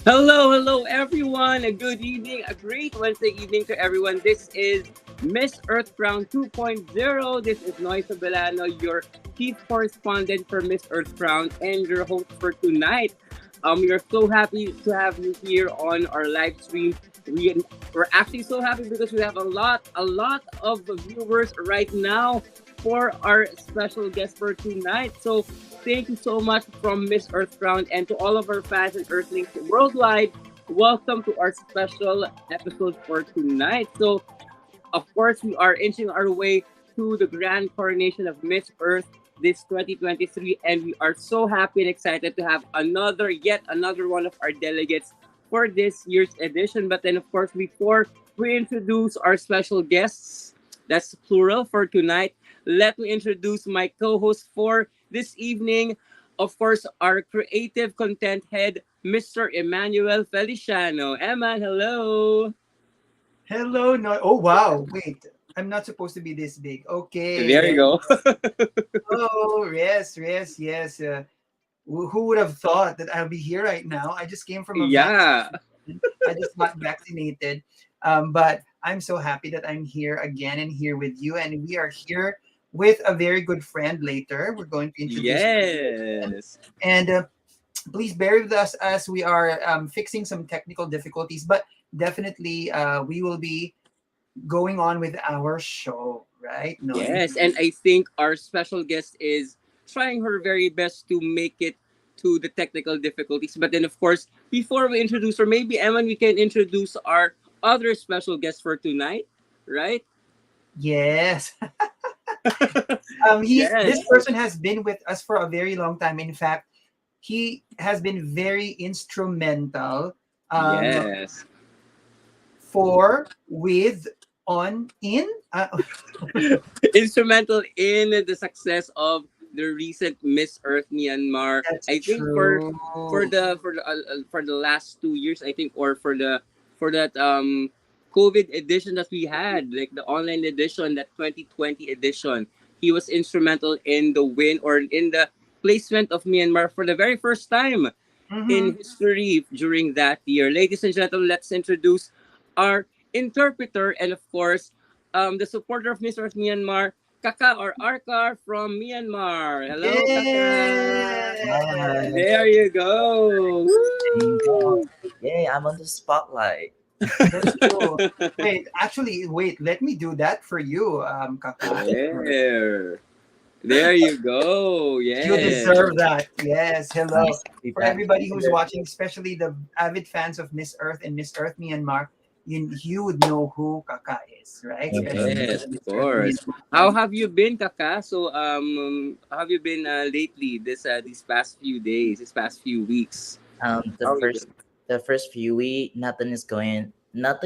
Hello, everyone. A good evening, a great Wednesday evening to everyone. This is Miss Earth Crown 2.0. This is Noisa Belano, your chief correspondent for Miss Earth Crown and your host for tonight. We are so happy to have you here on our live stream. We're actually so happy because we have a lot of viewers right now for our special guest for tonight. So thank you so much from Miss Earth Crown and to all of our fans and Earthlings worldwide. Welcome to our special episode for tonight. So of course, we are inching our way to the grand coronation of Miss Earth this 2023, and we are so happy and excited to have yet another one of our delegates for this year's edition. But then, of course, before we introduce our special guests, that's plural for tonight, let me introduce my co-host for this evening. Of course, our creative content head, Mr. Emmanuel Feliciano. Eman, hello. Hello, no. Oh, wow. Wait, I'm not supposed to be this big. Okay, There you there you go. go. Oh, yes, yes, yes. Who would have thought that I'll be here right now? I just came from a Yeah. vaccination. I just got vaccinated. But I'm so happy that I'm here again and here with you. And we are here with a very good friend later. We're going to introduce her again. Yes. And please bear with us as we are fixing some technical difficulties. But definitely, we will be going on with our show, right, Noy? Yes. And I think our special guest is trying her very best to make it to the technical difficulties. But then, of course, before we introduce her, maybe, Eman, we can introduce our other special guest for tonight, right? Yes. Yes. This person has been with us for a very long time. In fact, he has been very instrumental Yes. for with on in Instrumental in the success of the recent Miss Earth Myanmar. That's I think true. for the last 2 years, I think, or for that COVID edition that we had, like the online edition, that 2020 edition, he was instrumental in the win or in the placement of Myanmar for the very first time Mm-hmm. in history during that year. Ladies and gentlemen, let's introduce our interpreter and, of course, the supporter of Miss Earth Myanmar, Kaka or Arkar from Myanmar. Hello, Kaka. Yeah, Hi. There you go. Thank God. Woo! Yay, I'm on the spotlight. that's true. Wait, actually, wait. Let me do that for you, Kaka. There. There you go. You Yes. deserve that. Yes. Hello. Nice to be For back everybody who's here. watching, especially the avid fans of Miss Earth and Miss Earth Myanmar, you would know who Kaka is, right? Especially Mhm. Yes, for of Miss Earth course. How Myanmar. have you been, Kaka? So, how have you been lately? These past few days, these past few weeks. Um, the How have you first the first few weeks, nothing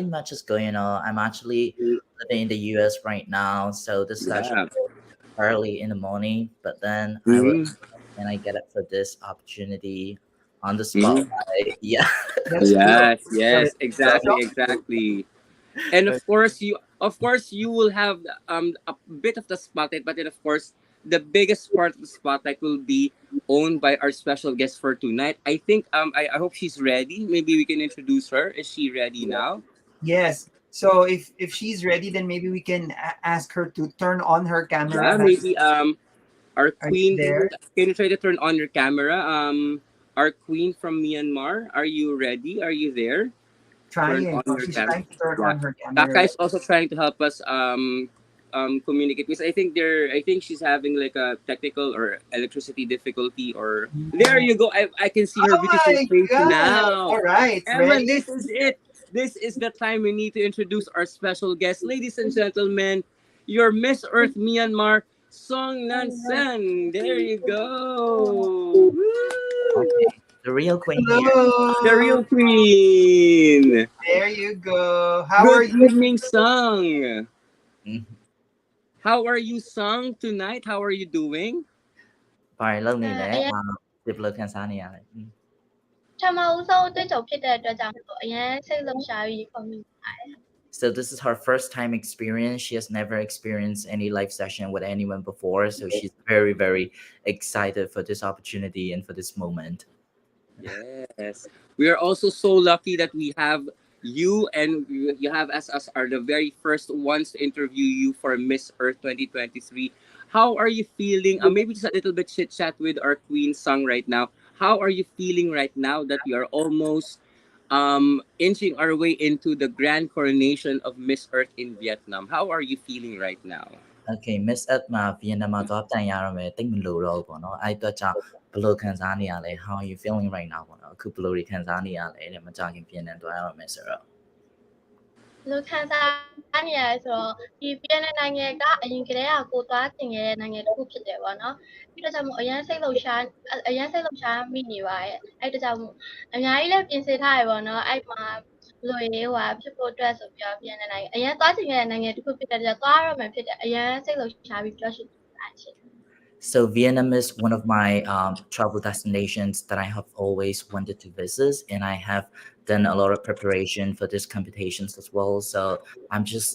much is going on. I'm actually been? living in the US right now, so this is actually Yeah. early in the morning, but then Mm-hmm. and I get it for this opportunity on the Mm-hmm. spotlight. Yeah. That's true. Yes, So, yes, so exactly, talk, exactly. And of course, you will have a bit of the spotlight, but then of course, the biggest part of the spotlight will be owned by our special guest for tonight. I think I hope she's ready. Maybe we can introduce her. Is she ready now? yes. So if she's ready, then maybe we can ask her to turn on her camera. Yeah, maybe our Are you queen. there? Can you try to turn on your camera? Our queen from Myanmar. Are you ready? Are you there? Turn Trying. on Oh, your she's camera. trying to turn Yeah, on her camera. Kaka is also trying to help us communicate because I think she's having like a technical or electricity difficulty or there Yeah. you go. I can see her Oh beautiful my face God! now. All right, Emma, ready? this is it. This is the time we need to introduce our special guest. Ladies and gentlemen, your Miss Earth Myanmar, Soung Hnin San. There you go. Woo! Okay. The real queen here. The Hello. real queen. There you go. How are Good you? evening, Sung. Mhm. How are you, Sung, tonight? How are you doing? Phải lâu này lẽ အရင် tiếp lờiခံစားနေရတယ်။ pထမဦးဆုံးတွေ့ကြုံဖြစ်တဲ့အတွက်ကြောင့်မို့အရင်စိတ်လှုပ်ရှားပြီးခုံမိပါတယ် So this is her first time experience. She has never experienced any live session with anyone before. So she's very, very excited for this opportunity and for this moment. Yes. We are also so lucky that we have you and you have us are the very first ones to interview you for Miss Earth 2023. How are you feeling? Maybe just a little bit chit chat with our queen Sung right now. How are you feeling right now that we are almost inching our way into the grand coronation of Miss Earth in Vietnam? How are you feeling right now? Okay, Miss Edma ဗီယက်နမ်မှာသွားပြန်ရတော့မယ်တိတ်မလို့တော့ဘူးပေါ့နော်အဲ့အတွက်ကြောင့်ဘယ်လိုခံစားနေရလဲ How are you feeling right now ပေါ့နော်အခုဘယ်လိုတွေခံစားနေရလဲတဲ့မကြခင်ပြင်နေသွားရတော့မယ်ဆိုတော့ လူခံစားနေရဆိုတော့ဒီပြည်내နိုင်ငံကအရင်ကတည်းကကိုသွားတင်ခဲ့တဲ့နိုင်ငံတစ်ခုဖြစ်တယ်ပေါ့နော်ပြီးတော့ကြောင့်မို့အရင်စိတ်လှုပ်ရှားမိနေပါရဲ့အဲ့တကြောင့်မို့အများကြီးလည်းပြင်ဆင်ထားရပေါ့နော်အဲ့မှာလူရေးဟိုဖြစ်ဖို့အတွက်ဆိုပြီးတော့ပြည်내နိုင်ငံအရင်သွားတင်ခဲ့တဲ့နိုင်ငံတစ်ခုဖြစ်တဲ့ကြောင့်သွားရမယ်ဖြစ်တယ်အရင်စိတ်လှုပ်ရှားပြီးပြောရှိတာချင်း So Vietnam is one of my travel destinations that I have always wanted to visit, and I have done a lot of preparation for these competitions as well. So I'm just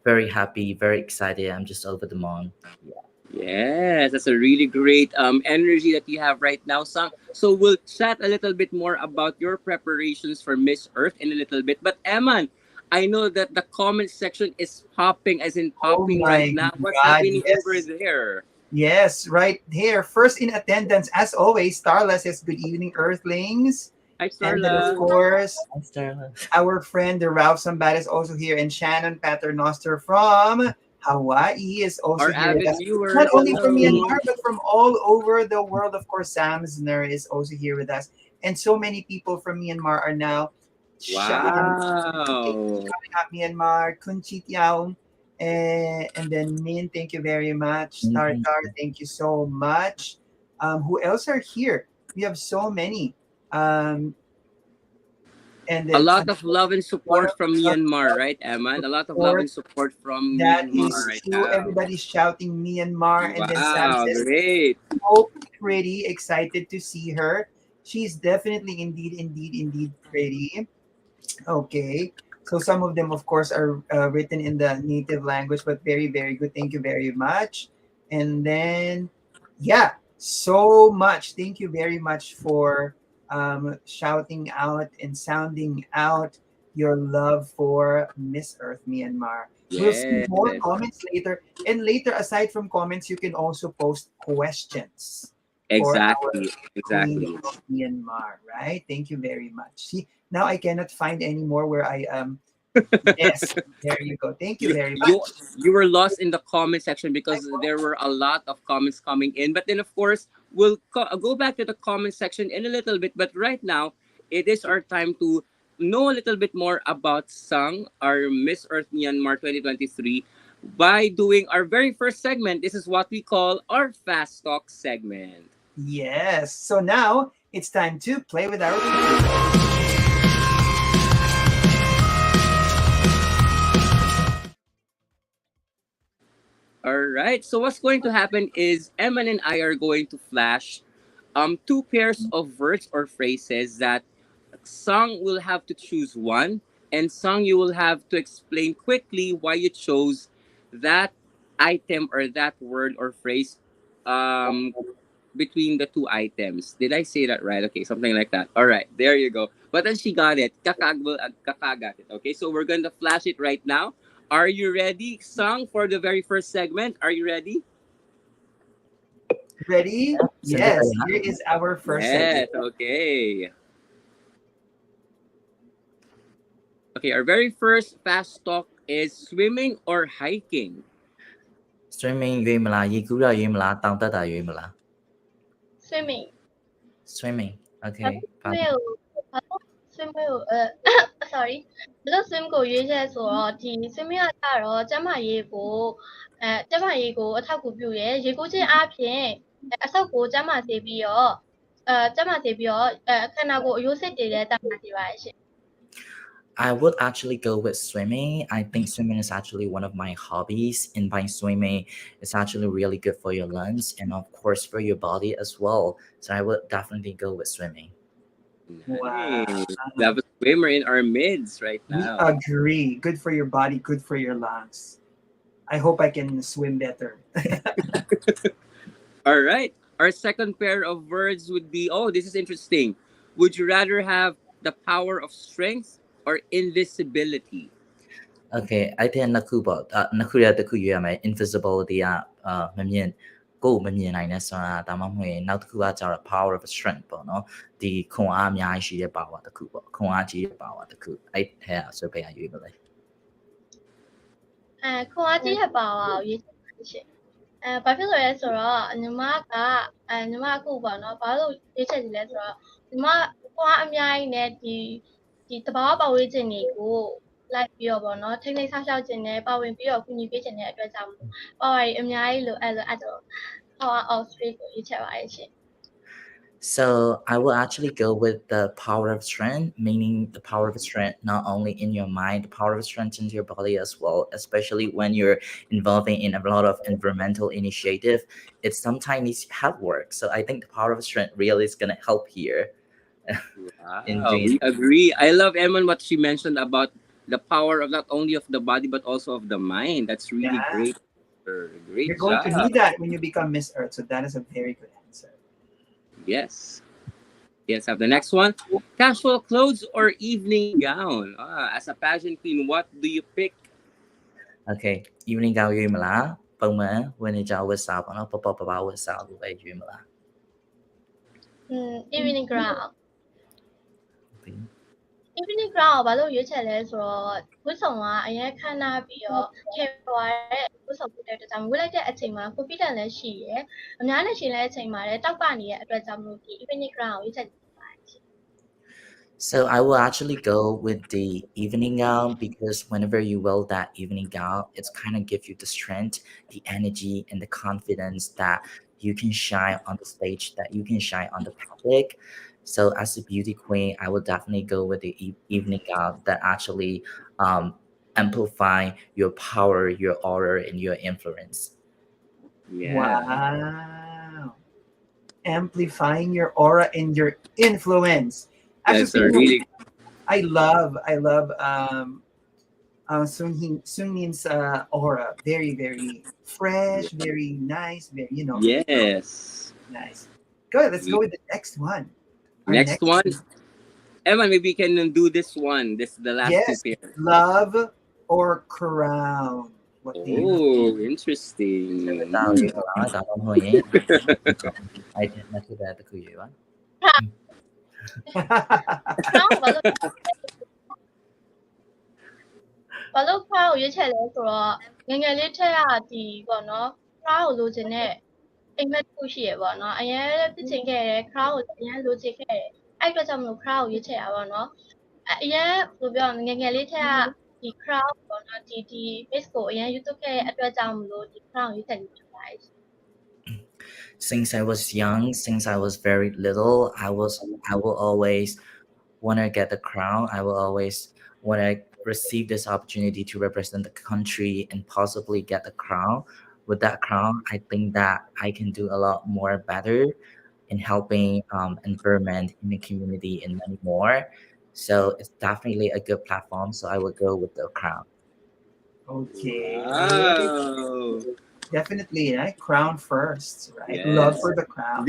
very happy, very excited. I'm just over the moon. Yeah. Yes, that's a really great energy that you have right now, Sang. So we'll chat a little bit more about your preparations for Miss Earth in a little bit. But Eman, I know that the comment section is popping, as in Oh popping right my now. What's God! happening over Yes. there? Yes, right here. First in attendance, as always, Starla says, "Good evening, Earthlings." Hi, And then, of Starla. course, Hi, Sterling. our friend the Ralph Sambat is also here, and Shannon Paternoster from Hawaii is also Our here with avid us. Not viewers, only from hello. Myanmar, but from all over the world. Of course, Sam Zner is also here with us, and so many people from Myanmar are now Wow. shouting out Myanmar. Kunchit Yaung, and then Min, thank you very much. Mhm. Tartar, thank you so much. Who else are here? We have so many. Um, and A it's lot of love and a lot of support from Myanmar, right, Eman? A lot of love support. and support from That Myanmar is right true. now. Everybody's shouting Myanmar, and then Sam Wow, says, great. "So pretty, excited to see her. She's definitely, indeed pretty." Okay. So some of them, of course, are written in the native language, but very good. Thank you very much. And then, yeah, so much. Thank you very much for shouting out and sounding out your love for Miss Earth Myanmar. We'll see Yes, more comments later. And later, aside from comments, you can also post questions for our exactly, Queen exactly. of Myanmar, right? Thank you very much. See, now I cannot find anymore where I am. Yes, there you go. Thank you you very you much. you were lost in the comment section because there were a lot of comments coming in, but then of course we'll go back to the comment section in a little bit, but right now it is our time to know a little bit more about Sang, our Miss Earth Myanmar 2023, by doing our very first segment. This is what we call our fast talk segment. Yes. So now it's time to play with our computer. All right. So what's going to happen is Eman and I are going to flash two pairs of words or phrases that Song will have to choose one, and Song you will have to explain quickly why you chose that item or that word or phrase um between the two items. Did I say that right? Okay, something like that. All right, there you go. But then she got it. Kakagat it. Okay, so we're going to flash it right now. Are you ready, Song, for the very first segment? Are you ready? Ready? Sandali Yes. ha. Here is our first segment. Yes, okay. Okay, our very first fast talk is swimming or hiking. Swimming ရွေးမလားရေကူးတာရွေးမလားတောင်တက်တာရွေးမလား swimming Swimming. ဘာ Okay. လို့ swim ကိုဘာလို့ swim ကိုsorry ဘာလို့ swim ကိုရွေးချက်ဆိုတော့ဒီ swimming ကကြတော့ကျန်းမာရေးကိုအထောက်အကူပြုရဲရေကူးခြင်းအပြင်အဆုတ်ကိုကျန်းမာစေပြီးတော့ခန္ဓာကိုယ်အယိုးစိတ်တွေလည်းတတ်မှတ်စေပါတယ်ရှင် I would actually go with swimming. I think swimming is actually one of my hobbies, and by swimming, it's actually really good for your lungs and, of course, for your body as well. So I would definitely go with swimming. Wow. Nice. We have a swimmer in our midst right We now. agree. Good for your body, good for your lungs. I hope I can swim better. All right. Our second pair of words would be, oh, this is interesting. Would you rather have the power of strength or invisibility? Okay, I think နှစ်ခုပေါ့နှစ်ခုရတစ်ခုရွေးရမယ် invisibility ကမမြင်ကိုယ်မမြင်နိုင်တဲ့ဆိုတာဒါမှမဟုတ်ရင်နောက်တစ်ခုကကျတော့ power of strength ပေါ့နော်ဒီခွန်အားအများကြီးရှိတဲ့ power တစ်ခုပေါ့ခွန်အားကြီးတဲ့ power တစ်ခုအဲ့ထဲကဆိုပဲရွေးမလဲ ခွန်အားကြီးရဲ့ပါဝါကိုရွေးချယ်ပါရှင်ဘာဖြစ်လို့လဲဆိုတော့ညီမအခုပေါ့နော်ဘာလို့ရွေးချယ်ကြလဲဆိုတော့ညီမခွန်အားအများကြီးနဲ့ဒီတဘာဝပတ်ဝန်းကျင်တွေကိုလိုက်ပြီးတော့ပေါ့နော်ထိန်းသိမ်းဆောက်ရှောက်ခြင်းနဲ့ပါဝင်ပြီးတော့ကူညီပေးခြင်းတဲ့အတွက်ကြောင့်ပါဝါကြီးအများကြီးလိုအဲ့တော့ power of strength ကိုရွေးချယ်ပါရှင် So I will actually go with the power of strength, meaning the power of strength not only in your mind, the power of strength in your body as well, especially when you're involving in a lot of environmental initiative. It sometimes needs help work. So I think the power of strength really is gonna help here. Wow, we agree. I love Eman what she mentioned about the power of not only of the body but also of the mind. That's really Yeah. great. Great You're going to job. need that when you become Miss Earth. So that is a very good answer. Yes. Yes, have the next one. Casual clothes or evening gown? As a pageant queen, what do you pick? Okay, evening gown ရွေးမလားပုံမှန်ဝင်နေကြဝတ်စားပေါ့နော်ပပဝတ်စားလို့ပဲရွေးမလား evening ground evening ground ကိုဘာလို့ရွေးချယ်လဲဆိုတော့ဝတ်ဆောင်ကအရင်ခမ်းနားပြီးတော့ထည့်သွားတဲ့ဝတ်ဆောင်ဖြစ်တဲ့အတွက်ကြောင့်ဝတ်လိုက်တဲ့အချိန်မှာ confidence လည်းရှိရယ်အများနဲ့ရှင်တဲ့အချိန်မှာလည်းတောက်ပနေတဲ့အတွက်ကြောင့်မို့ဒီ evening ground ကိုရွေးချယ်ပါတယ်ရှင် So I will actually go with the evening gown because whenever you wear that evening gown, it's kind of give you the strength, the energy, and the confidence that you can shine on the stage, that you can shine on the public. So as a beauty queen, I would definitely go with the evening gown that actually amplify your power, your aura, and your influence. Yeah, Wow. Amplifying your aura and your influence. Actually, that's a speaking of, really I love Soung Hnin's aura. Very, very fresh, very nice, very, yes. nice. Good. Let's go We, with the next one. Our next next, one, Emma. Maybe we can do this one. This the last two yes, pairs. love or crown. What do you Oh, interesting. 大家好，大家好，歡迎。係聽得出嚟得佢嘢話。နော်ဘာလို့ crowd ကိုရွေးချယ်လဲဆိုတော့ငယ်လေးထက်ကဒီပေါ့နော် crowd ကိုလိုချင်တဲ့အိမ်မက်တစ်ခုရှိရပေါ့နော်အရင်ပြစ်ချင်ခဲ့တယ် crowd ကိုအရင်လိုချင်ခဲ့တယ်အဲ့အတွက်ကြောင့်မလို့ crowd ကိုရွေးချယ်တာပေါ့နော်အရင်ဘယ်လိုပြောငယ်လေးထက်ကဒီ crowd ပေါ့နော်ဒီ base ကိုအရင် YouTube ခဲ့တဲ့အတွက်ကြောင့်မလို့ဒီ crowd ကိုရွေးချယ်ပြီးဖြစ်ပါတယ် Since I was young, since I was very little, I will always want to get the crown. I will always want to receive this opportunity to represent the country and possibly get the crown. With that crown, I think that I can do a lot more better in helping environment in the community and many more. So it's definitely a good platform. So I will go with the crown. Okay. Wow. Definitely, right? Crown first, right? Yes. Love for the crown.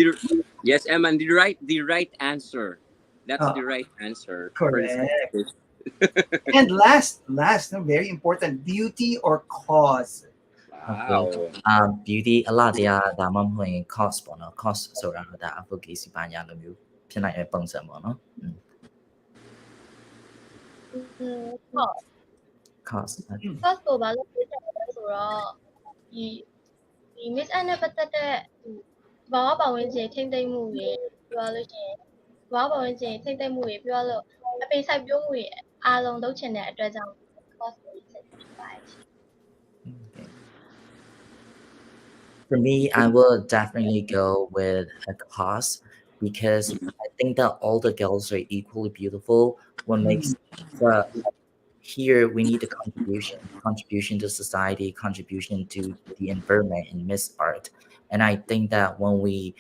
Yes, Emma. The right answer. That's Oh, the right answer. For this correct. competition. And last, no, very important, beauty or cause. Wow. Beauty အလားတရားဒါမှမဟုတ်ရင် cost ပေါ့နော် cost ဆိုတာဒါ advocacy ဘာညာလိုမျိုးဖြစ်နိုင်တဲ့ပုံစံပေါ့နော် cost cost cost ကိုဘာလို့ရွေးချယ်လဲဆိုတော့ဒီ Miss Anne နဲ့ပတ်သက်တဲ့သဘာဝပတ်ဝန်းကျင်ထိမ့်သိမ့်မှုတွေပြောလို့ရှိရင်သဘာဝပတ်ဝန်းကျင်ထိမ့်သိမ့်မှုတွေပြောလို့အပိစိုက်ပျိုးမှုတွေအားလုံးလုပ်ချင်တဲ့အတွက်ကြောင့် cost ကိုရွေးချယ်ဖြစ်ပါတယ် For me, I will definitely go with a cost because I think that all the girls are equally beautiful. What makes the here we need a contribution to society, contribution to the environment in Miss Art. And I think that when we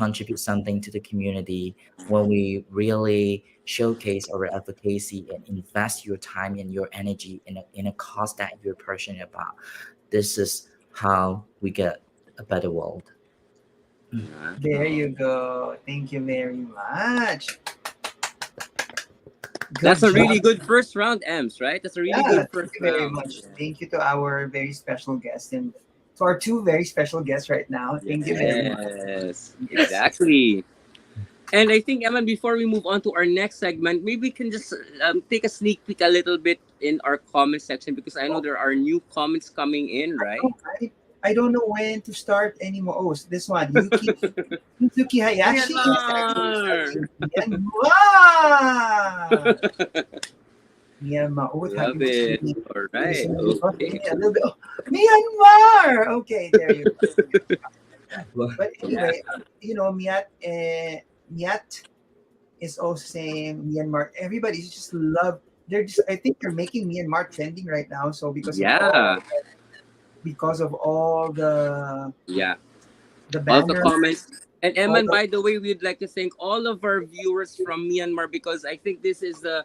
contribute something to the community, when we really showcase our advocacy and invest your time and your energy in a cause that you're passionate about, this is how we get a better world. There you go. Thank you very much. That's a job. really good first round, Ems, right? That's a really Yeah, good thank first you very round. much. Thank you to our very special guest and to our two very special guests right now. Thank you very much. Yes, exactly. And I think, Emma, before we move on to our next segment, maybe we can just take a sneak peek a little bit in our comment section because I know there are new comments coming in, right? I don't know when to start anymore. Oh, this one, Yuki Hayashi. Myanmar. Myanmar. Oh, Love it. All right. Okay. A little bit. Oh, Myanmar. Okay, there you go. But anyway, Miat is also saying Myanmar. Everybody's just love. They're just. I think they're making Myanmar trending right now. So because of all the all the banners, comments. And Emma, by the way, we'd like to thank all of our viewers from Myanmar because I think this is the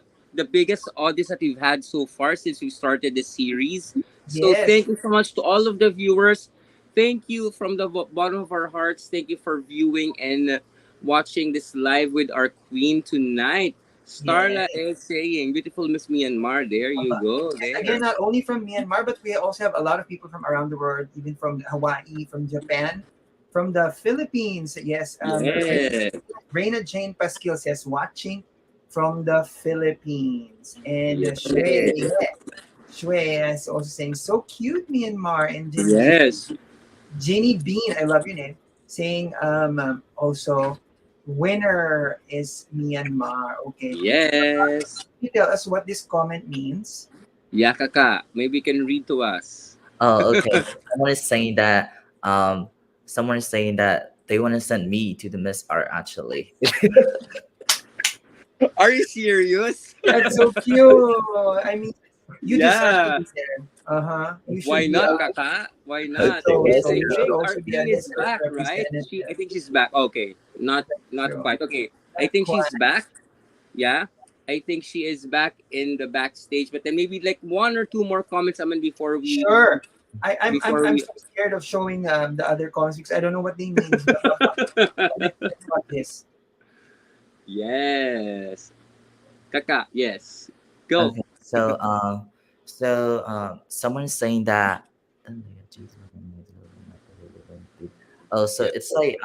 biggest audience that we've had so far since we started the series. So thank you so much to all of the viewers. Thank you from the bottom of our hearts. Thank you for viewing and watching this live with our queen tonight. Starla is saying, beautiful Miss Myanmar. There you go. There. Again, not only from Myanmar, but we also have a lot of people from around the world, even from Hawaii, from Japan, from the Philippines. Yes. Reina Jane Pasquil says, watching from the Philippines. And Shway is also saying, so cute, Myanmar. And Jenny Bean, I love your name, saying also, winner is Myanmar. Okay. Yes. Can you tell us what this comment means? Yeah, Kaka. Maybe you can read to us. Oh, okay. Someone is saying that they want to send me to the Miss Art actually. Are you serious? That's so cute. I mean, you deserve to Yeah. be there. You Why should be not, a Kaka? Why not? so And so. I You should think our also be a queen is Miss Earth back, right? representative. I think she's back. Okay, not True. quite. Okay, I Not think quite. she's back. Yeah, I think she is back in the backstage. But then maybe like one or two more comments, I mean, Sure. before I'm we. so scared of showing the other comments because I don't know what they mean. But let's about this. Yes, Kaka. Yes, go. Okay, someone's saying that. Oh, so it's like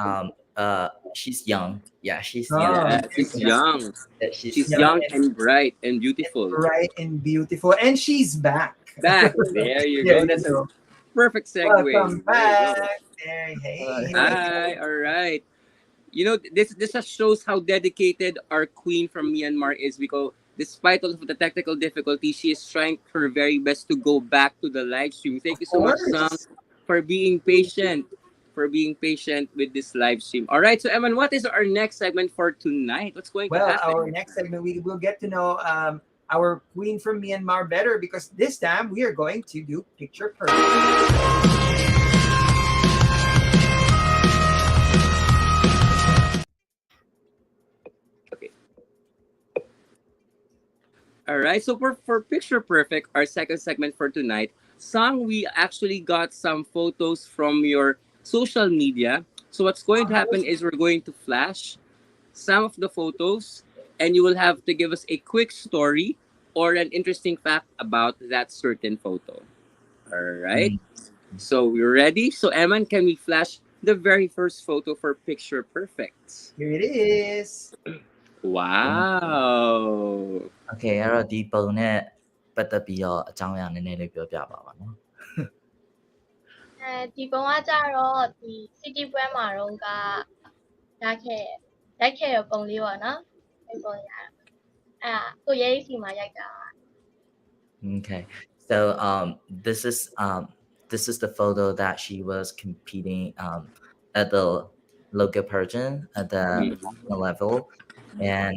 she's young. Yeah, she's young. Oh, Yeah, there you she's go. young. That she's She's Young young and and bright and beautiful. bright and beautiful, and she's back. Back. There you There go. you That's a go. perfect Welcome segue. There you go. back. There, hey, Hi. All right. You know, this just shows how dedicated our queen from Myanmar is, because despite all of the technical difficulties, she is trying her very best to go back to the live stream. Thank of you so much, Sam, course. for being patient. For being patient with this live stream. All right, so Eman, what is our next segment for tonight? What's going to Well, our happen? next segment, we will get to know our queen from Myanmar better because this time we are going to do picture perfect. Okay. All right, so for Picture Perfect, our second segment for tonight, Sang, we actually got some photos from your social media. So what's going to happen is we're going to flash some of the photos, and you will have to give us a quick story or an interesting fact about that certain photo. All right. Mm, So we're ready. So Eman, can we flash the very first photo for Picture Perfect? Here it is. Wow. Okay, အဲ့တော့ဒီပုံနဲ့ပတ်သက်ပြီးတော့အကြောင်းအရာနည်းနည်းလေးပြောပြပါပါနော်ဒီပုံကကြတော့ဒီ city ပွဲမှာတော့ကရိုက်ခဲ့ရပုံလေးပေါ့နော်ဒီပုံရကိုရဲစီမှာရိုက်တာ Okay, so this is the photo that she was competing at the local pageant at the national level, and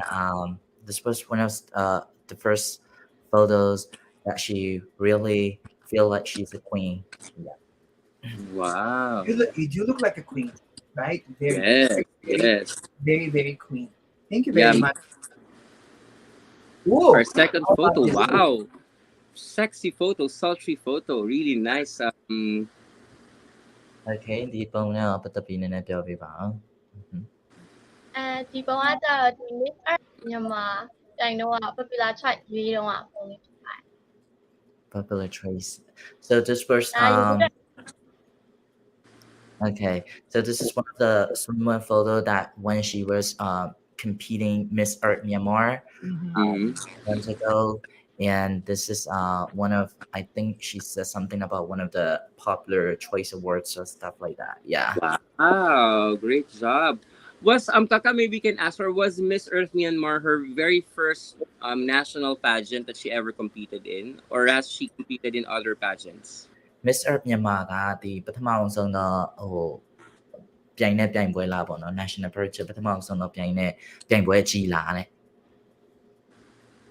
this was one of the first photos that she really feel like she's a queen. Yeah. Wow. You do look like a queen, right? Very, Yes. very, Yes. very, very queen. Thank you Yeah. very much. Whoa. Our second How about photo. this? Wow. Sexy photo, sultry photo. Really nice. Okay, ဒီပုံနဲ့ပတ်သက်ပြီးနည်းနည်းပြောပြပါဦးဒီပုံကကြတော့ဒီ Miss Earth မြန်မာတိုင်တော့ popular choice ရွေးတော့ပုံလေးဖြစ်ပါတယ် popular trace. So this was okay. So this is one of the similar photo that when she was competing Miss Earth Myanmar months ago, and this is one of, I think she said something about one of the popular choice awards or stuff like that. Yeah. Wow. Great job. Was Kaka, maybe we can ask her, was Miss Earth Myanmar her very first national pageant that she ever competed in, or has she competed in other pageants? Miss Earth Myanmar ကဒီပထမအောင်ဆုံးတော့ပြိုင်တဲ့ပြိုင်ပွဲလာပေါ့နော် National Pageant ပထမအောင်ဆုံးတော့ပြိုင်တဲ့ပြိုင်ပွဲကြီးလာတဲ့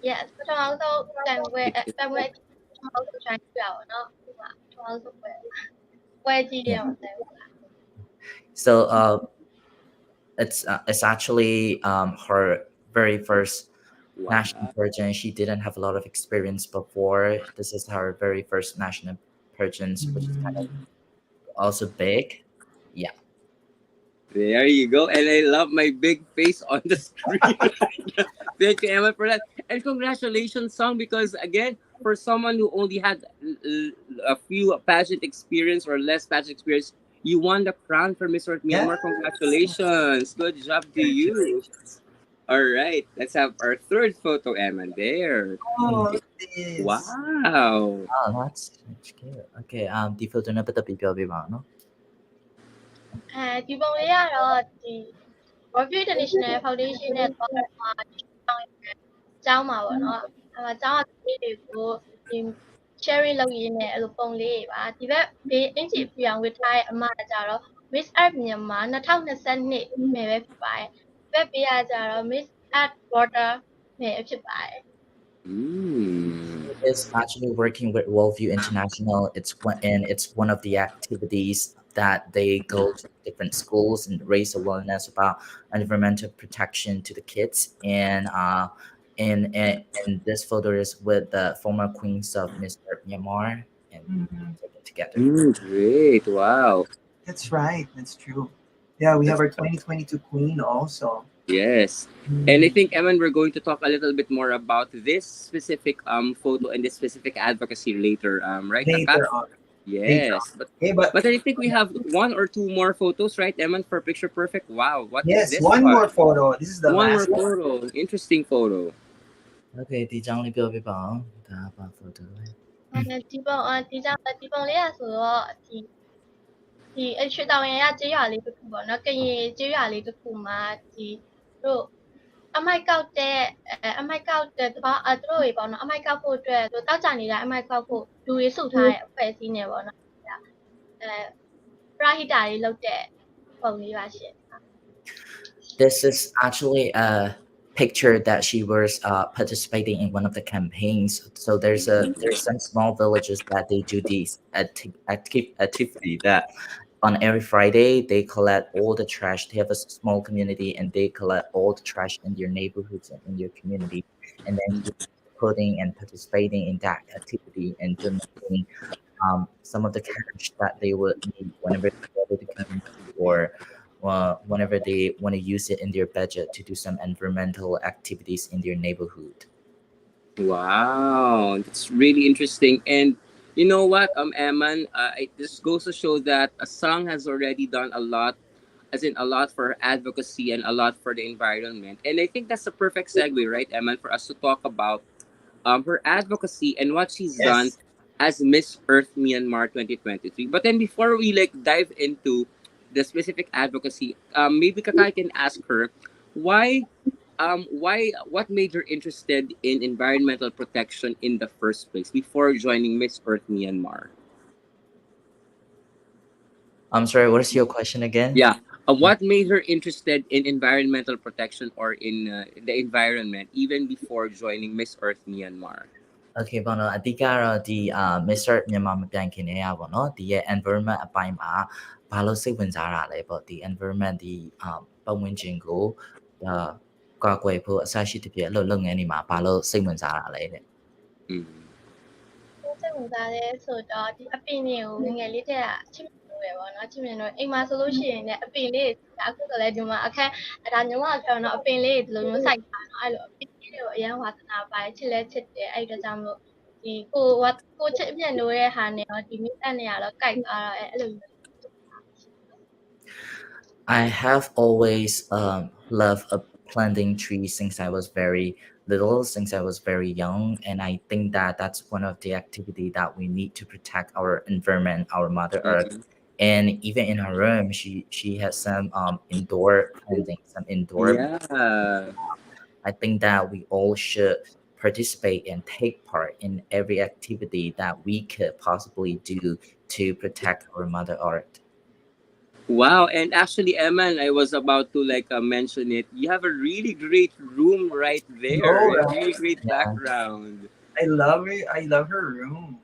Yes ပထမဆုံးတိုင်ပွဲပထမဆုံးဆိုင်ပြပါတော့ပထမဆုံးပွဲကြီးတယ်အောင်တိုင် So it's actually her very first national pageant. She didn't have a lot of experience before. This is her very first national pageant, which is kind of also big. Yeah. There you go. And I love my big face on the screen. Thank you, Emma, for that. And congratulations, Song, because again, for someone who only had a few pageant experience or less pageant experience, you won the crown for Miss Earth Myanmar. Yes. Congratulations. Good job to you. All right. Let's have our third photo, Emma. There. Oh, this. Wow. Oh, that's cute. Okay, ဒီ photo နဲ့ပတ်သက်ပြီးပြောပြပါဦးနော် ဒီပုံလေးကတော့ဒီ Review International Foundation နဲ့ပေါင်းမှာကျောင်းမှာပေါ့နော်ကျောင်းကတွေကိုဒီ sharing လုပ်ရင်းနဲ့အဲ့လိုပုံလေးပါဒီဘက်ဘေးအင်ဂျီပြအောင်ဝတ်ထားတဲ့အမကကြတော့ Miss Earth Myanmar 2022မယ်ပဲဖြစ်ပါတယ်။ web ပေးရကြတော့ Miss Earth Water မယ်ဖြစ်ပါတယ် Is actually working with Worldview International. It's one of the activities that they go to different schools and raise awareness about environmental protection to the kids. And this photo is with the former queens of Mr. Myanmar and taken together. Great. Wow. That's right. That's true. Yeah, we have our 2022 queen also. Yes. And I think, Eman, we're going to talk a little bit more about this specific photo and this specific advocacy later, right, Kaka? Later on. Yes. But I think we have one or two more photos, right, Eman, for Picture Perfect? Wow, what is Yes, this one more photo. This is the one last more photo. Interesting photo. Okay, ဒီကြောင်းလေးပြောပြပါအောင်ဒါပါ photo လဲ ဒီပုံလေးอ่ะဆိုတော့ဒီရွှေတောင်ရရကျေးရွာလေးတစ်ခုပေါ့နော်ကရင်ကျေးရွာလေးတစ်ခုမှာဒီတို့အမိုက်ကောက်တဲ့အမိုက်ကောက်တဲ့တပါသူတို့တွေပေါ့နော်အမိုက်ကောက်ဖို့အတွက်သူတောက်ကြနေတဲ့အမိုက်ကောက်ဖို့လူတွေစုထားတဲ့အဖွဲ့အစည်းနေပေါ့နော်ပရာဟိတာတွေလုပ်တဲ့ပုံလေးပါရှင် This is actually a picture that she was participating in one of the campaigns. So there's some small villages that they do these activity that on every Friday they collect all the trash. They have a small community and they collect all the trash in your neighborhoods and in your community, and then putting and participating in that activity and donating some of the cash that they would need whenever they go to the community or whenever they want to use it in their budget to do some environmental activities in their neighborhood. Wow, that's really interesting. And you know what, Eman, this goes to show that Soung has already done a lot, as in a lot for advocacy and a lot for the environment. And I think that's a perfect segue, right, Eman, for us to talk about her advocacy and what she's done as Miss Earth Myanmar 2023. But then before we dive into the specific advocacy, maybe Kakai can ask her why what made her interested in environmental protection in the first place before joining Miss Earth Myanmar. I'm sorry, what's your question again? Yeah. What made her interested in environmental protection or in the environment even before joining Miss Earth Myanmar? Okay ပေါ့နော်အဓိကတော့ဒီ Mr. မြန်မာမပြန်ခင်တည်းကပေါ့နော်ဒီရဲ့ environment အပိုင်းမှာဘာလို့စိတ်ဝင်စားတာလဲပေါ့ဒီ environment ဒီပတ်ဝန်းကျင်ကိုကွာကွယ်ဖို့အစရှိတဲ့ပြလုပ်ငန်းတွေမှာဘာလို့စိတ်ဝင်စားတာလဲတဲ့စိတ်ဝင်စားတယ်ဆိုတော့ဒီအပင်တွေကိုငယ်လေးတည်းကချစ်လို့ပဲပေါ့နော်ချစ်မြင်တော့အိမ်မှာဆိုလို့ရှိရင်လည်းအပင်လေးအခုဆိုလည်းဒီမှာအခက်ဒါညီမကပြောတော့အပင်လေးဒီလိုမျိုးစိုက်ထားတော့အဲ့လိုအပင်လေးတွေကိုအရင်ဝါသနာပါတယ်ချစ်လဲချစ်တယ်အဲ့ဒါကြောင့်မို့ဒီကိုချစ်မြင်လို့ရဲ့ဟာနဲ့တော့ဒီမိတ်နဲ့ကတော့ကြိုက်သွားတော့အဲ့လို I have always loved planting trees since I was very little, since I was very young, and I think that that's one of the activity that we need to protect our environment, our Mother Earth. And even in her room, she has some indoor planting, some indoor. I think that we all should participate and take part in every activity that we could possibly do to protect our Mother Earth. Wow, and actually, Eman, I was about to mention it. You have a really great room right there. A really great background. I love it. I love her room.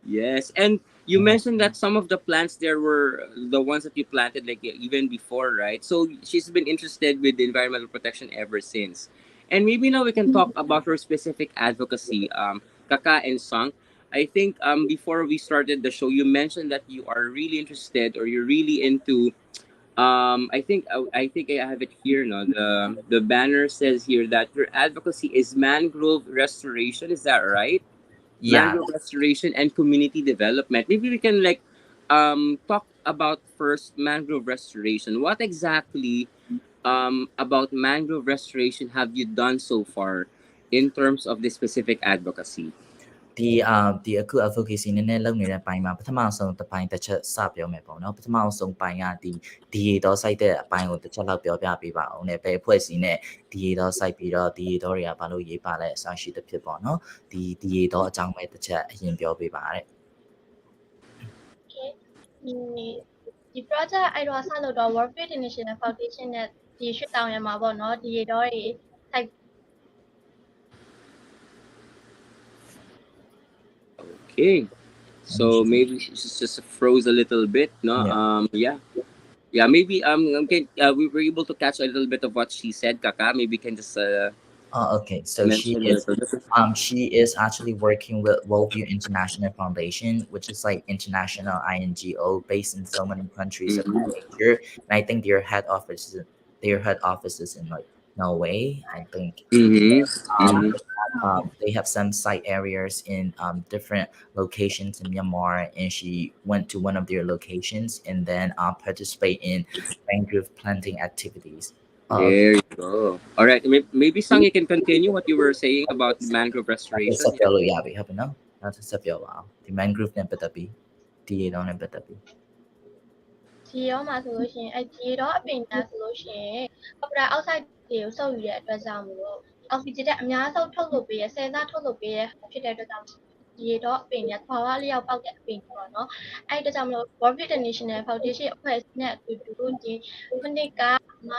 Yes, and you mentioned that some of the plants there were the ones that you planted even before, right? So she's been interested with environmental protection ever since. And maybe now we can talk about her specific advocacy, Kaka and Soung. I think before we started the show, you mentioned that you are really interested or you're really into. I think I have it here. No, the banner says here that your advocacy is mangrove restoration. Is that right? Yeah. Mangrove restoration and community development. Maybe we can talk about first mangrove restoration. What exactly about mangrove restoration have you done so far in terms of this specific advocacy? ဒီအခု advocacy နည်းနည်းလုပ်နေတဲ့ပိုင်းမှာပထမဆုံးတစ်ပိုင်းတစ်ချက်စပြောမယ်ပေါ့နော်ပထမဆုံးပိုင်းကဒီရေတော်စိုက်တဲ့အပိုင်းကိုတစ်ချက်လောက်ပြောပြပေးပါအောင်နဲ့ဘယ်အဖွဲ့အစည်းနဲ့ဒီရေတော်စိုက်ပြီးတော့ဒီရေတော်တွေကဘာလို့ရေးပါလဲအစရှိတဲ့ဖြစ်ပေါ့နော်ဒီရေတော်အကြောင်းပဲတစ်ချက်အရင်ပြောပေးပါတဲ့ ဒီ ဒီ project အဲ့တော့ဆက်လုပ်တော့ World Food International Foundation နဲ့ဒီရွှေတောင်ရမှာပေါ့နော်ဒီရေတော့တွေစိုက် Okay. So maybe she's just froze a little bit, no? Yeah. Yeah. Yeah, maybe okay, we were able to catch a little bit of what she said, Kaka. Maybe you can just Okay, so mention a little bit. she is actually working with Worldview International Foundation, which is like international INGO based in so many countries Mm-hmm. across Asia. And I think their head office is in like Norway, I think. Mm-hmm. Um, Mm-hmm. they have some site areas in different locations in Myanmar, and she went to one of their locations and then participate in mangrove planting activities. There you go. All right. Maybe Sang, you can continue what you were saying about mangrove restoration. Yeah. လို့ရပြီဟုတ်ပြီနော်နောက်ထပ်ဆက်ပြောပါအောင်ဒီ mangrove နဲ့ပတ်သက်ပြီးဒီရေတောင်းနဲ့ပတ်သက်ပြီး ဒီရောမှာဆိုလို့ရှိရင်အဲ့ဒီတော့အပင်ညာဆိုလို့ရှိရင်ကာဗွန်ဒိုင်အောက်ဆိုက်တွေကိုစုပ်ယူတဲ့အတွက်ကြောင့်မလို့အောက်ဆီဂျင်တဲ့အများဆုံးထုတ်လုပ်ပေးရဆယ်စားထုတ်လုပ်ပေးရဖြစ်တဲ့အတွက်ကြောင့်ဒီတော့အပင်ညာခွာဝလျောက်ပေါက်တဲ့အပင်ပေါ့နော်အဲ့ဒါကြောင့်မလို့ World International Foundation အဖွဲ့အစည်းနဲ့အတူတူဒီခုနှစ်ကမ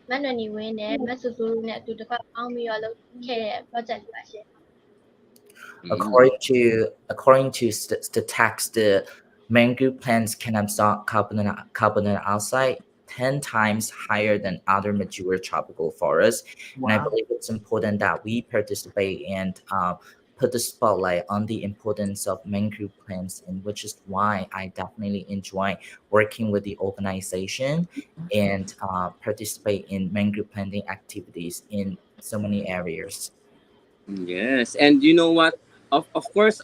နွယ်နီဝင်းနဲ့မဆူဆူနဲ့အတူတကွပေါင်းပြီးတော့လုပ်ခဲ့တဲ့ project လေးပါရှင် According to the text, the mangrove plants can absorb carbon dioxide 10 times higher than other mature tropical forests. Wow. And I believe it's important that we participate and put the spotlight on the importance of mangrove plants, and which is why I definitely enjoy working with the organization and participate in mangrove planting activities in so many areas. Yes, and you know what? Of course,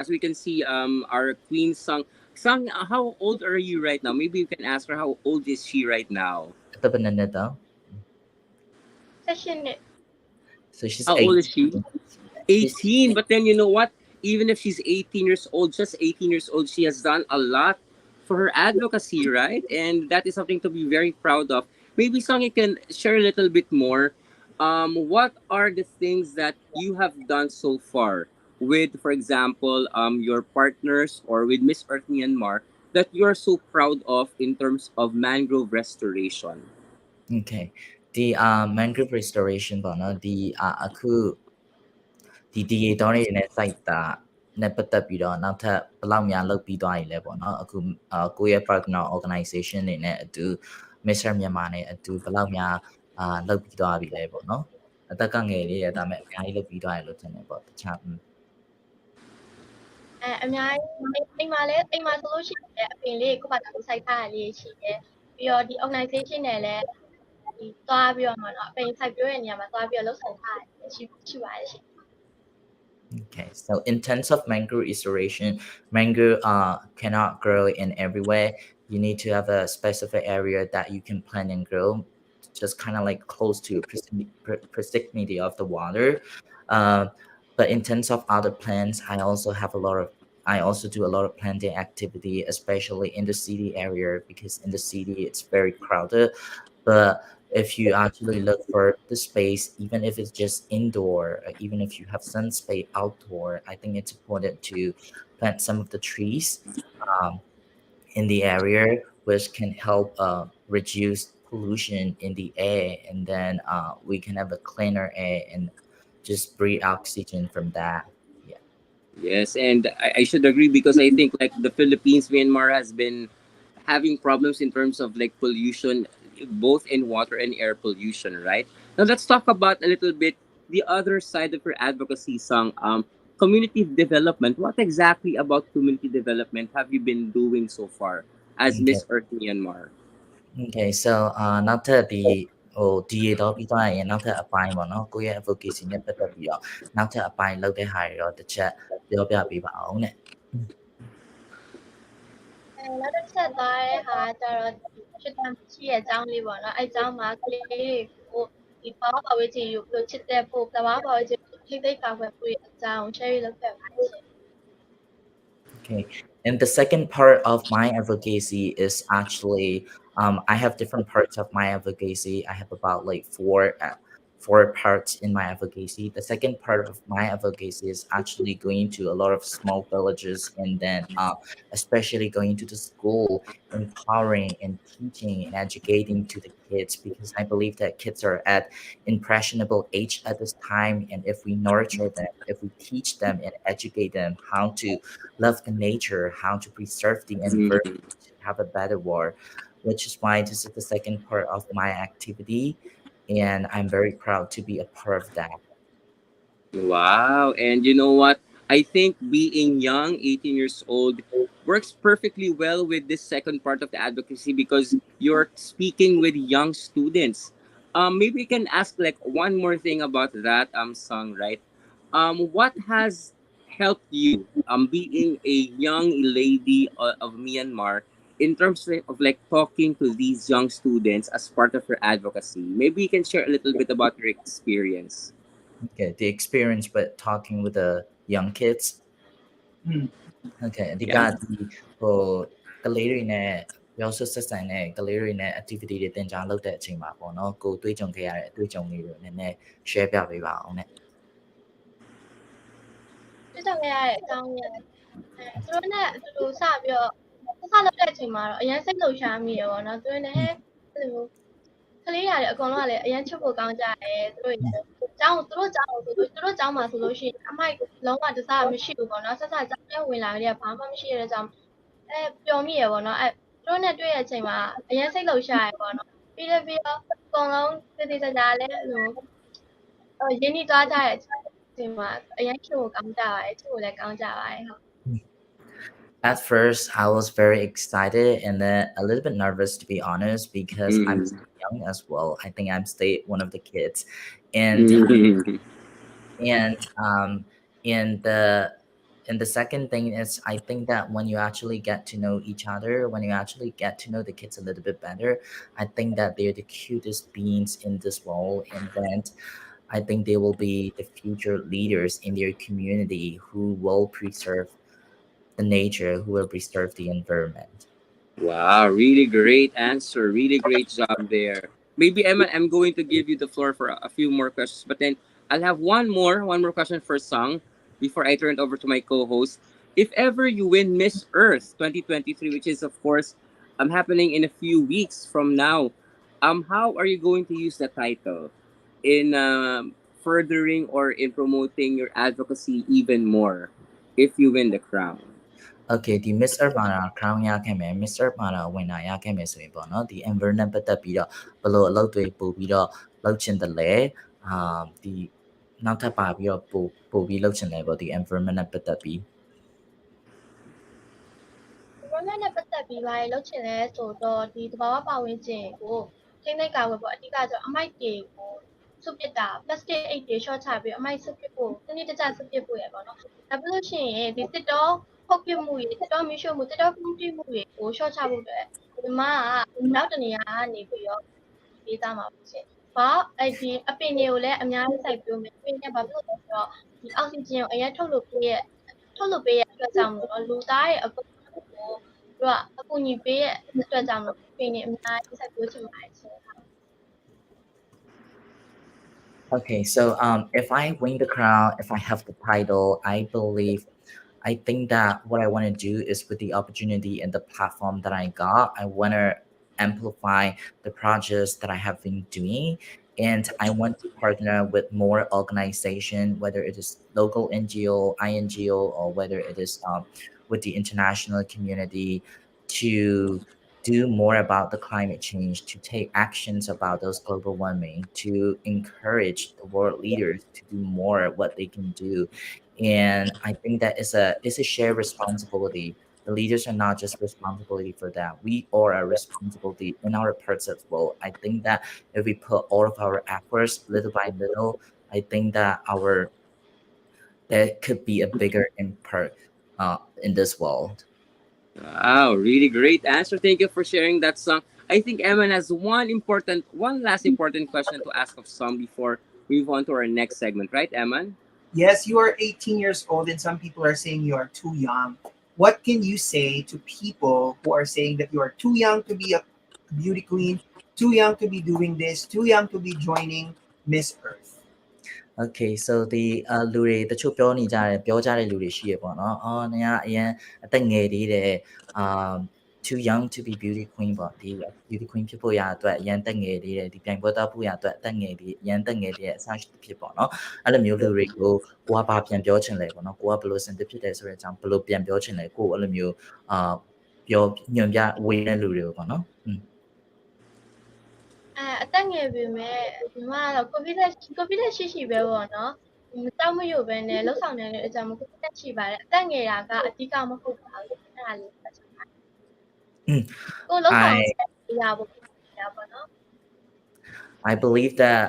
as we can see, our queen Sang. Sang, how old are you right now? Maybe you can ask her how old is she right now. session So she's How old is she? 18. 18. But then you know what? Even if she's 18 years old, just 18 years old, she has done a lot for her advocacy, right? And that is something to be very proud of. Maybe Sang, you can share a little bit more. What are the things that you have done so far with, for example, your partners or with Miss Earth Myanmar that you are so proud of in terms of mangrove restoration? Okay. The mangrove restoration ပေါ့နော်ဒီအခုဒီရေတောင်းတွေနဲ့စိုက်တာနဲ့ပတ်သက်ပြီးတော့နောက်ထပ်ဘယ်လောက်များလုပ်ပြီးသွားပြီလဲပေါ့နော်အခုကိုယ့်ရဲ့ partner organization တွေနဲ့အတူ Mr. မြန်မာနဲ့အတူဘယ်လောက်များလုပ်ပြီးသွားပြီလဲပေါ့နော်အသက်ကငယ်လေးရဒါပေမဲ့အများကြီးလုပ်ပြီးသွားတယ်လို့ထင်တယ်ပေါ့တခြားအများကြီးအိမ်မှာဆိုလို့ရှိရင်အပင်လေးကိုယ့်ဘာသာကိုစိုက်ထားရလေးရှိတယ်ပြီးတော့ဒီ organization နဲ့လည်းဒီသွားပြီးတော့တော့အပင်စိုက်ပျိုးတဲ့နေရာမှာသွားပြီးတော့လှုပ်ဆောင်ထားတယ်ရှိပါတယ်ရှင် Okay, so in terms of mangrove restoration, mangrove cannot grow in everywhere. You need to have a specific area that you can plant and grow, just kind of like close to proximity of the water. But in terms of other plants, I also do a lot of planting activity, especially in the city area, because in the city it's very crowded. But if you actually look for the space, even if it's just indoor, even if you have some space outdoor, I think it's important to plant some of the trees in the area, which can help reduce pollution in the air, and then we can have a cleaner air and just breathe oxygen from that. Yeah. Yes, and I should agree because I think like the Philippines, Myanmar has been having problems in terms of like pollution, both in water and air pollution, right? Now let's talk about a little bit the other side of her advocacy, Sang. Community development. What exactly about community development have you been doing so far as Miss Earth Myanmar? Okay, so နောက်ထပ်ဒီရေတော့ပြီးသွားရင်နောက်ထပ်အပိုင်းပေါ့နော်ကိုယ့်ရဲ့ advocacy နဲ့ပတ်သက်ပြီးတော့နောက်ထပ်အပိုင်းလုပ်တဲ့ဟာတွေတော့တစ်ချက်ပြောပြပေးပါအောင်တဲ့နောက်တစ်ချက်သွားတဲ့ဟာကျတော့ချစ်တမ်းရှိရဲ့အကြောင်းလေးပေါ့နော်အဲအကြောင်းမှာကလေးတွေကိုဒီဘောပါဝေးကြီးကိုချစ်တဲ့ဖို့ကဘာပါဝေးကြီးထိသိကာကွယ်ဖို့အကြောင်း share လုပ်ခဲ့ပါတယ်ရှင် Okay, and the second part of my advocacy is actually I have different parts of my advocacy. I have about like four parts in my advocacy. The second part of my advocacy is actually going to a lot of small villages, and then especially going to the school, empowering and teaching and educating to the kids, because I believe that kids are at impressionable age at this time, and if we nurture them, if we teach them and educate them how to love the nature, how to preserve the environment, Mm. to have a better world, which is why this is the second part of my activity, and I'm very proud to be a part of that. Wow. And you know what? I think being young, 18 years old, works perfectly well with this second part of the advocacy because you're speaking with young students. Maybe you can ask like one more thing about that song, right? What has helped you being a young lady of Myanmar in terms of like talking to these young students as part of your advocacy? Maybe you can share a little bit about your experience. Okay, the experience with talking with the young kids. Hmm. Okay, အဓိကYeah. ဒီဟိုကလေးတွေနဲ့ပြောဆိုဆက်ဆံတဲ့ကလေးတွေနဲ့ activity တွေသင်ကြားလုပ်တဲ့အချိန်မှာပေါ့နော်ကိုတွေးကြုံခဲ့ရတဲ့အတွေ့အကြုံလေးတွေကိုနည်းနည်း share ပြပေးပါအောင်နဲ့ တွေ့ကြခဲ့ရတဲ့အကြောင်းရင်းသူတို့နဲ့အတူတူစပြီးတော့စလုပ်တဲ့အချိန်မှာတော့အရင်စိတ်လှုပ်ရှားမိရပေါ့နော်သူတို့နဲ့အဲ့လိုကလေးရတယ်အကုန်လုံးကလည်းအရင်ချစ်ဖို့ကောင်းကြတယ်သူတို့ကျောင်းသူတို့ကျောင်းဆိုလို့သူတို့ကျောင်းမှာဆိုလို့ရှိရင်အမိုက်လုံးဝတစားမရှိဘူးပေါ့နော်ဆက်ဆက်ကျောင်းထဲဝင်လာကြတဲ့ဘာမှမရှိရတဲ့ကြောင့်ပျော်မိရပေါ့နော်သူတို့နဲ့တွေ့ရတဲ့အချိန်မှာအရင်စိတ်လှုပ်ရှားရပေါ့နော်ပြီးတော့အကုန်လုံးတည်တည်ကြကြလဲလို့ရင်းနှီးသွားကြတဲ့အချိန်မှာအရင်ချစ်ဖို့ကောင်းကြပါတယ်ချစ်ဖို့လည်းကောင်းကြပါတယ်ဟုတ် At first, I was very excited and then a little bit nervous, to be honest, because I'm Mm. still young as well. I think I'm still one of the kids, and Mm. and um, and the second thing is, I think that when you actually get to know each other, when you actually get to know the kids a little bit better, I think that they're the cutest beings in this world, and then I think they will be the future leaders in their community who will preserve the nature, who will preserve the environment. Wow, really great answer. Really great job there. Maybe Emma, I'm going to give you the floor for a few more questions, but then I'll have one more question for Sung before I turn it over to my co-host. If ever you win Miss Earth 2023, which is of course happening in a few weeks from now, how are you going to use the title in furthering or in promoting your advocacy even more if you win the crown? Okay ဒီ Miss Urbana crown ရခဲ့မယ် Miss Urbana ဝင်တာရခဲ့မယ်ဆိုရင်ပေါ့နော်ဒီ environment ပတ်သက်ပြီးတော့ဘယ်လိုအလုပ်တွေပို့ပြီးတော့လုပ်ချင်တယ်လဲဒီနောက်ထပ်ပါပြီးတော့ပို့ပြီးလုပ်ချင်တယ်ပေါ့ဒီ environment နဲ့ပတ်သက်ပြီး environment နဲ့ပတ်သက်ပြီးဘာတွေလုပ်ချင်လဲဆိုတော့ဒီသဘာဝပတ်ဝန်းကျင်ကိုထိန်းသိမ်းကာကွယ်ဖို့အဓိကဆိုအမိုက်တွေကိုစွန့်ပစ်တာ plastic အိတ်တွေ short ချပြီးအမိုက်စွန့်ပစ်ဖို့စနစ်တကျစွန့်ပစ်ဖို့ရပေါ့နော်။ဒါပြလို့ရှိရင်ဒီတစ်တောဖုတ်ပစ်မှုတွေတစ်တောမီးရှို့မှုတစ်တောဖုန်တီးမှုတွေကို short ချဖို့အတွက်ဒီမှာနောက်တနေရာကနေပြီးတော့ရေးသားမှာဖြစ်ရှင်။ဘာဒီအပင်တွေကိုလည်းအများကြီးစိုက်ပျိုးမယ်။ပင်တွေဘာဖြစ်လို့လဲဆိုတော့ဒီအောက်ဆီဂျင်ကိုအရင်ထုတ်လုပ်ပေးရဲ့အတွက်ကြောင့်မို့လို့လူသားရဲ့အကုန်လုံးကိုသူကအကူအညီပေးရဲ့အတွက်ကြောင့်မို့ပင်တွေအများကြီးစိုက်ပျိုးချင်ပါတယ်ရှင် Okay, so if I win the crown, if I have the title, I think that what I want to do is with the opportunity and the platform that I got, I want to amplify the projects that I have been doing. And I want to partner with more organization, whether it is local NGO, INGO, or whether it is with the international community to do more about the climate change, to take actions about those global warming, to encourage the world leaders to do more what they can do. And I think that is a shared responsibility. The leaders are not just responsibility for that. We all are responsibility in our parts as well. I think that if we put all of our efforts little by little, I think that there could be a bigger impact in this world. Wow, really great answer. Thank you for sharing that song. I think Eman has one last important question to ask of Song before we move on to our next segment, right, Eman? Yes, you are 18 years old, and some people are saying you are too young. What can you say to people who are saying that you are too young to be a beauty queen, too young to be doing this, too young to be joining Miss Earth? Okay, so the လူတွေတချို့ပြောကြတဲ့လူတွေရှိရပေါ့နော်။နင်ကအရင်အသက်ငယ်သေးတယ်။ too young to be beauty queen ပေါ့။ဒီ beauty queen ဖြစ်ဖို့ရာအတွက်အရင်သက်ငယ်သေးတယ်။ဒီပြိုင်ပွဲသွားဖို့ရာအတွက်အသက်ငယ်သေးအရင်သက်ငယ်သေးတဲ့အစရှိသဖြင့်ပေါ့နော်။အဲ့လိုမျိုးလူတွေကိုကိုကဘာပြန်ပြောချင်လဲပေါ့နော်။ကိုကဘယ်လိုစင်တစ်ဖြစ်တယ်ဆိုတဲ့အကြောင်းဘယ်လိုပြန်ပြောချင်လဲကိုအဲ့လိုမျိုးပြောညွှန်ပြဝေးတဲ့လူတွေကိုပေါ့နော်။အသက်ငယ်ပေမဲ့ညီမကတော့ကိုဗစ်ရှိရှိပဲပေါ့နော်မတောက်မရွပဲနဲ့လှုပ်ဆောင်နေတဲ့အကြောင်းကိုဗစ်ရှိပါတယ်အသက်ငယ်တာကအဓိကမဟုတ်ပါဘူးအဲ့ဒါလေးပတ်ချင်ပါတယ်ကိုလှုပ်ဆောင်ရဖို့ပေါ့နော် I believe that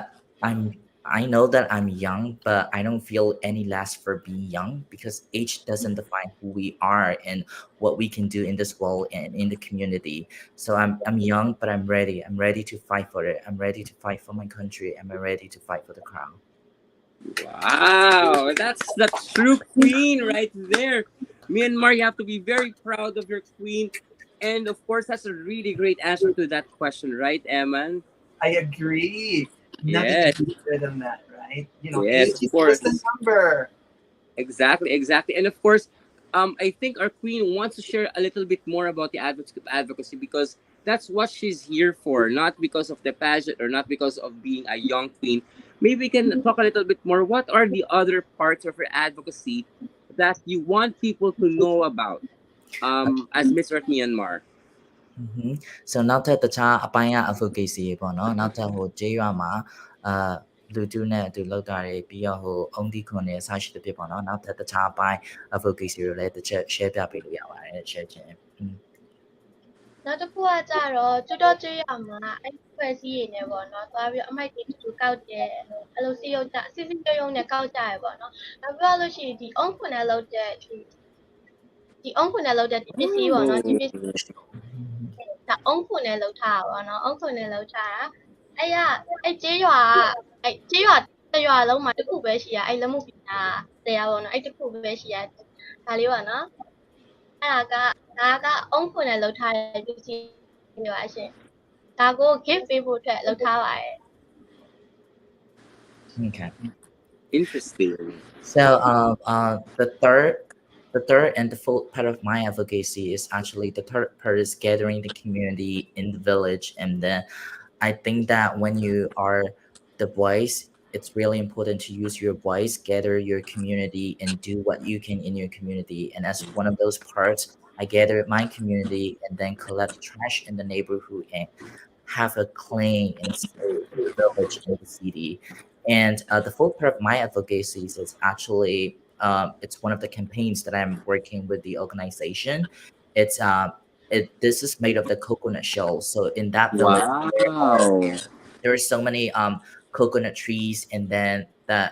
I know that I'm young, but I don't feel any less for being young because age doesn't define who we are and what we can do in this world and in the community. So I'm young, but I'm ready. I'm ready to fight for it. I'm ready to fight for my country. I'm ready to fight for the crown. Wow, that's the true queen right there. Myanmar, you have to be very proud of your queen. And of course, that's a really great answer to that question, right, Eman? I agree. Nothing Yes. to be said on that, right? You know, Yes, age of is course. just a number. Exactly. And of course, I think our queen wants to share a little bit more about the advocacy because that's what she's here for, not because of the pageant or not because of being a young queen. Maybe we can talk a little bit more. What are the other parts of her advocacy that you want people to know about as Miss Earth Myanmar? So နောက်ထပ်တခြားအပိုင်းက advocacy ပေါ့နော်နောက်ထပ်ကြေးရွာမှာလူတူနဲ့အတူလောက်တာတွေပြီးတော့အုံဒီခွန်နဲ့ဆရှိတဲ့ဖြစ်ပေါ့နော်နောက်ထပ်တခြားအပိုင်း advocacy ကိုလည်းတစ်ချက် share ပြပေးလို့ရပါတယ် share ခြင်းနောက်တစ်ခုကကြတော့ကျွတ်တော့ကျွတ်ရမှာအဲ့ဖွဲ့စည်းရည်နေပေါ့နော်သွားပြီးအမိုက်တွေတူကောက်တယ်အဲ့လိုစီရုံကြစီရုံနဲ့ကောက်ကြရပေါ့နော်နောက်ပြီးတော့လို့ရှိရင်ဒီအုံးခွန်နဲ့လောက်တဲ့ဒီအုံးခွန်နဲ့လောက်တဲ့ဒီပစ္စည်းပေါ့နော်ဒီပစ္စည်းဒါအုံးခွန်နဲ့လောက်ထားတာပေါ့နော်အုံးခွန်နဲ့လောက်ထားတာအဲ့ကြေးရွာတရွာလုံးမှာတစ်ခုပဲရှိရအဲ့လက်မှုပညာတရားပေါ့နော်အဲ့တစ်ခုပဲရှိရဒါလေးပေါ့နော်အဲ့ဒါကအုံးခွန်နဲ့လောက်ထားတဲ့ပစ္စည်းတွေပါရှင်ဒါကို gift ပေးဖို့အတွက်လောက်ထားပါတယ် Okay. Interesting. So the third and the fourth part of my advocacy is actually the third part is gathering the community in the village. And then I think that when you are the voice, it's really important to use your voice, gather your community and do what you can in your community. And as one of those parts, I gather my community and then collect trash in the neighborhood and have a clean and safe village in the city. And the fourth part of my advocacy is actually it's one of the campaigns that I'm working with the organization. It's this is made of the coconut shell. So in that village, there are so many coconut trees, and then that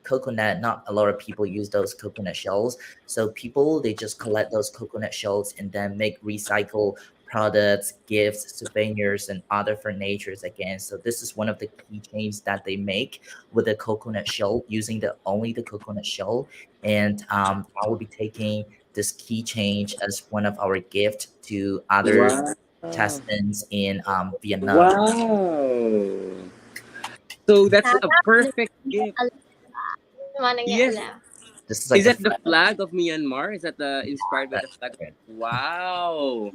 coconut, not a lot of people use those coconut shells. So people they just collect those coconut shells and then make recycle products, gifts, souvenirs, and other furnitures again. So this is one of the keychains that they make with the coconut shell, using only the coconut shell. And I will be taking this keychain as one of our gift to other contestants in Vietnam. Wow. So that's a perfect gift. Yes. This is like that the flag of Myanmar? Is that inspired by the flag? Wow.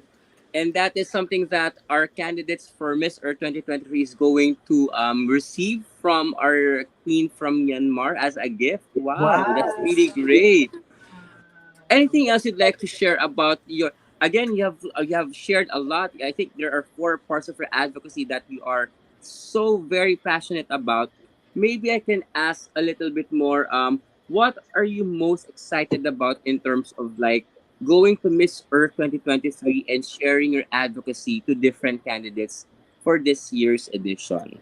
And that is something that our candidates for Miss Earth 2023 is going to receive from our queen from Myanmar as a gift. Wow. That's really great. Anything else you'd like to share about your? Again, you have shared a lot. I think there are 4 parts of your advocacy that you are so very passionate about. Maybe I can ask a little bit more. What are you most excited about in terms of like going to Miss Earth 2023 and sharing your advocacy to different candidates for this year's edition?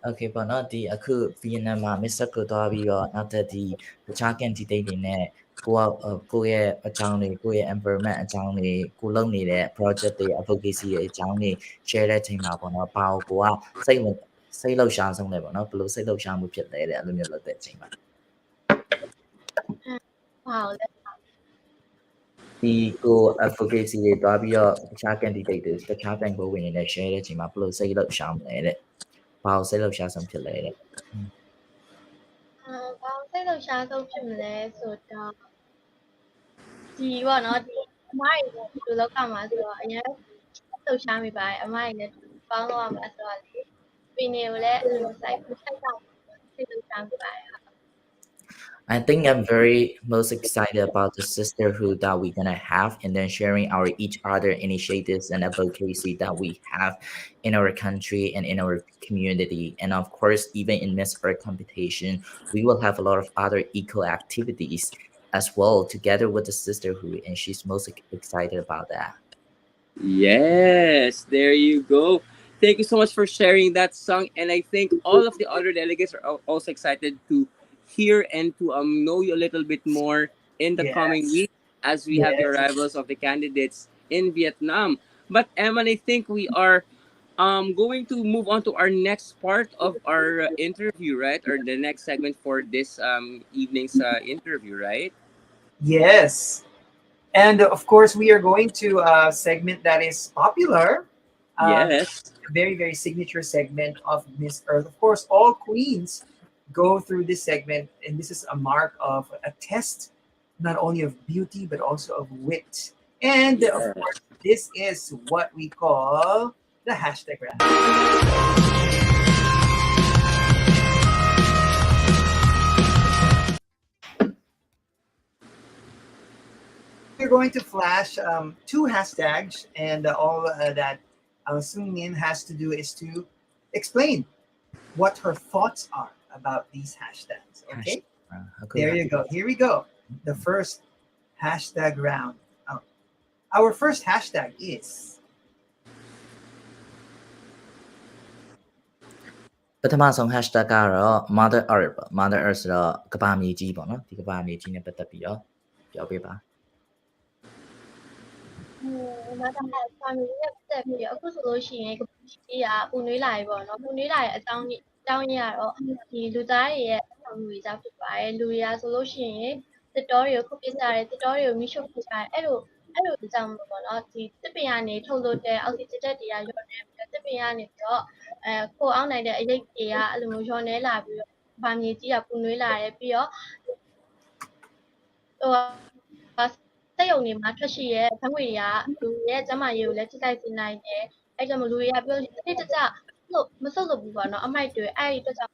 Okay ပေါ့နော်ဒီအခုဗီယက်နမ်မှာ Mr. ကိုသွားပြီးတော့နောက်ထပ်ဒီတခြား candidate တွေနဲ့ကိုယ့်ရဲ့အကြောင်းတွေကိုယ့်ရဲ့ environment အကြောင်းတွေကိုလုပ်နေတဲ့ project တွေ advocacy တွေအကြောင်းတွေ share တဲ့အချိန်မှာပေါ့နော်ဘာကိုစိတ်လှုပ်ရှားဆုံးလဲပေါ့နော်ဘယ်လိုစိတ်လှုပ်ရှားမှုဖြစ်လဲတဲ့အဲ့လိုမျိုးလုပ်တဲ့အချိန်မှာဒီကို advocacy တွေတွားပြီးတော့တခြား candidate တွေတခြား bank ဘဝင်တွေနဲ့ share တဲ့အချိန်မှာဘယ်လိုစိတ်လှုပ်ရှားမလဲတဲ့ ဘာကိုစိတ်လှုပ်ရှားဆုံးဖြစ်လဲတဲ့ ဘာလို့စိတ်လှုပ်ရှားဆုံးဖြစ်မလဲဆိုတော့ဒီပေါ့နော်ဒီအမတွေနဲ့ဒီလိုလောကမှာဆိုတော့အရင်လှုပ်ရှားမိပါတယ်အမတွေနဲ့ပေါင်းတော့ရမှာဆိုတော့လေပင်တွေကိုလည်းအဲ့လိုစိုက်တော့စိတ်လှုပ်ရှားမိပါတယ် I think I'm very most excited about the sisterhood that we're gonna have, and then sharing our each other initiatives and advocacy that we have in our country and in our community. And of course, even in Miss Earth competition, we will have a lot of other eco activities as well together with the sisterhood, and she's most excited about that. Yes, there you go. Thank you so much for sharing that song. And I think all of the other delegates are also excited to hear and to know you a little bit more in the coming Yes. week as we have the Yes. arrivals of the candidates in Vietnam. But Emma, I think we are going to move on to our next part of our interview, right? Or the next segment for this evening's interview, right? Yes. And of course, we are going to a segment that is popular. Yes. A very, very signature segment of Miss Earth. Of course, all queens go through this segment, and this is a mark of a test, not only of beauty, but also of wit. And of course, this is what we call the hashtag round. We're going to flash two hashtags, and all that Soung Hnin has to do is to explain what her thoughts are about these hashtags. Okay, there you go. Here we go. The first hashtag round. Our first hashtag is ပထမဆုံး hashtag ကတော့ Mother Earth ပေါ့ Mother Earth ဆိုတော့ကမ္ဘာမြေကြီးပေါ့နော်ဒီကမ္ဘာမြေကြီးနဲ့ပတ်သက်ပြီးတော့ပြောပြပါ Mother Earth စာမျိုးနဲ့ပတ်သက်ပြီးအခုဆိုလို့ရှိရင်ကမ္ဘာကြီးကပူနွေးလာပြီပေါ့နော်ပူနွေးလာတဲ့အကြောင်းရင်းကတော့ဒီလူသားတွေရဲ့အမှုတွေကြောင့်ဖြစ်ပါတယ်လူတွေကဆိုလို့ရှိရင်တစ်တော်တွေကိုခုတ်ပစ်ကြတယ်တစ်တော်တွေကိုမိရှုပ်ပစ်ကြတယ်အဲ့လိုကြောင့်ပေါ့နော်ဒီတစ်ပင်ကနေထုတ်လို့တဲ့အောက်ဆီဂျင်ဓာတ်တွေကလျော့နေပြီးတော့တစ်ပင်ကနေပြီးတော့ခိုအောင်နိုင်တဲ့အရိပ်တွေကအဲ့လိုမျိုးလျော့နေလာပြီးတော့ဗာမြေကြီးကပူနွေးလာတယ်ပြီးတော့စက်ရုံတွေမှာထွက်ရှိရဲ့ဓာတ်ငွေတွေကလူရဲ့ကျန်းမာရေးကိုလည်းထိခိုက်စေနိုင်တယ်အဲ့ကြောင့်မလူတွေကပြောတစ်တကျလို့မဆုတ်လို့ဘူးပေါ့နော်အမိုက်တွေအဲ့ဒီအတွက်ကြောင့်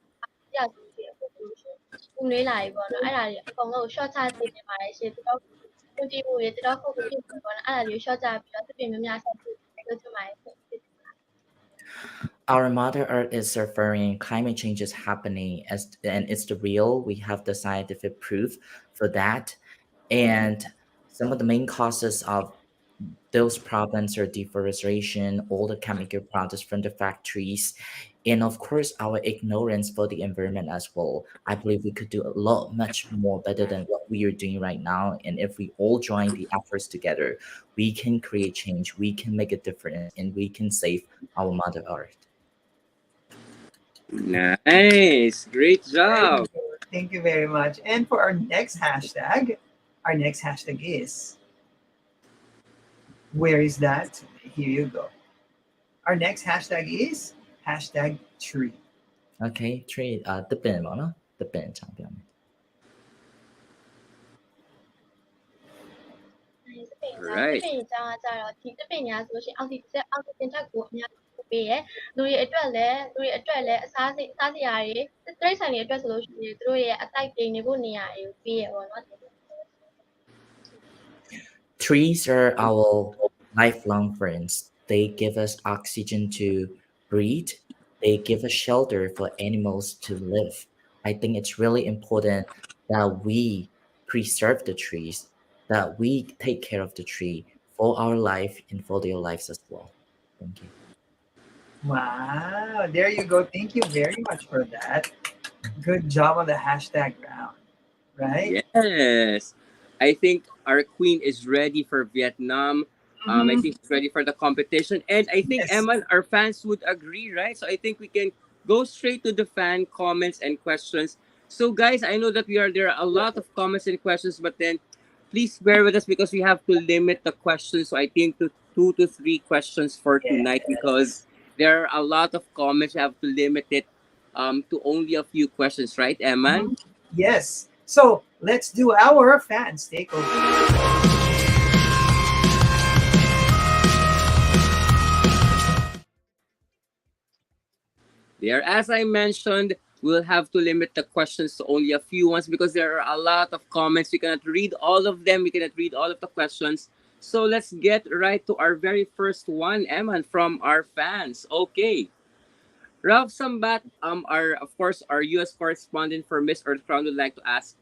ပြဆိုပြီးအခုပူနွေးလာပြီပေါ့နော်အဲ့ဒါတွေအကုန်လုံး short ချစေနေပါတယ်ရှင်တော့ကုန်ကြည့်မှုတွေတော့ခုဖြစ်ပြီပေါ့နော်အဲ့ဒါတွေ short ချပြီးတော့တစ်ပင်များများဆက်ပြီးလုပ်ချင်ပါတယ် Our Mother Earth is suffering, climate change is happening, and it's the real. We have the scientific proof for that. And some of the main causes of those problems are deforestation, all the chemical products from the factories, and of course our ignorance for the environment as well. I believe we could do a lot much more better than what we are doing right now, and if we all join the efforts together, we can create change, we can make a difference, and we can save our Mother Earth. Nice, great job. Thank you very much. And for our next hashtag is, where is that? Here you go. Our next hashtag is hashtag tree. Okay, tree. The bin, no? The bin, champion. တစ်ပင်အကြောင်းကကြတော့ဒီတစ်ပင်ညာဆိုလို့ရှိရင်အောက်ဆီဂျင်ဓာတ်ကိုအများကြီးပေးရဲလူတွေအတွက်လည်းအစားစရာတွေတိရစ္ဆာန်တွေအတွက်ဆိုလို့ရှိရင်သူတို့ရဲ့အတိုက်တွေနေဖို့နေရာတွေကိုပေးရဲပေါ့နော် Trees are our lifelong friends. They give us oxygen to breathe. They give us shelter for animals to live. I think it's really important that we preserve the trees, that we take care of the tree for our life and for their lives as well. Thank you. Wow, there you go. Thank you very much for that. Good job on the hashtag round, right? Yes. I think our queen is ready for Vietnam. I think she's ready for the competition. And I think, Emma, our fans would agree, right? So I think we can go straight to the fan comments and questions. So guys, I know that there are a lot of comments and questions, but then please bear with us because we have to limit the questions. So I think to 2 to 3 questions for tonight because There are a lot of comments. You have to limit it to only a few questions, right, Eman? Mhm. Yes. So let's do our fans takeover. There, as I mentioned, we'll have to limit the questions to only a few ones because there are a lot of comments. We cannot read all of them. We cannot read all of the questions. So let's get right to our very first one, Eman, from our fans. Okay. Ralph Sambat, our of course our U.S. correspondent for Miss Earth Crown would like to ask,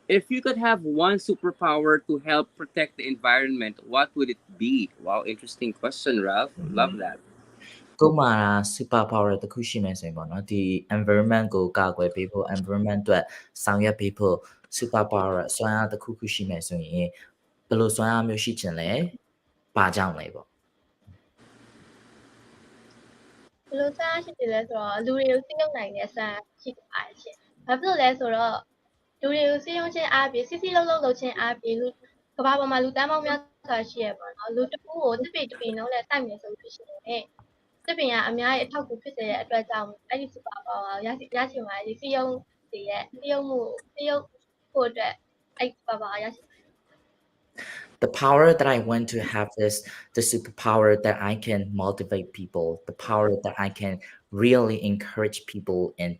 if you could have one superpower to help protect the environment, what would it be? Wow, interesting question, Ralph. Love Mhm. that. ကို့မှာ super power တစ်ခုရှိမယ်ဆိုရင်ပေါ့နော်ဒီ environment ကိုကာကွယ်ပေးဖို့ environment အတွက်ဆောင်ရွက်ပေးဖို့ super power စွမ်းအားတစ်ခုခုရှိမယ်ဆိုရင်ဘယ်လိုစွမ်းအားမျိုးရှိချင်လဲဘာကြောင့်လဲပေါ့ ဘယ်လိုစမ်းရှိတယ်လဲဆိုတော့လူတွေကိုစိတ်ယုံနိုင်တဲ့စမ်းရှိပါတယ်ရှင်။ဘာဖြစ်လို့လဲဆိုတော့လူတွေကိုစိတ်ယုံခြင်းအားဖြင့်စစ်စစ်လုံးလုံးလုပ်ခြင်းအားဖြင့်လူကမ္ဘာပေါ်မှာလူတန်းပေါင်းများစွာရှိရပါတော့။လူတစ်ခုကိုတစ်ပေတစ်ပေနှုန်းနဲ့တိုက်မယ်ဆိုလို့ရှိရင်တစ်ပင်ကအများကြီးအထောက်အကူဖြစ်စေတဲ့အတွက်ကြောင့်အဲ့ဒီ super power ကိုရချင်ပါတယ်။စိတ်ယုံစေတဲ့စိတ်ယုံမှုစိတ်ယုံဖို့အတွက်အဲ့ super power ရချင် The power that I want to have is the superpower that I can motivate people, the power that I can really encourage people and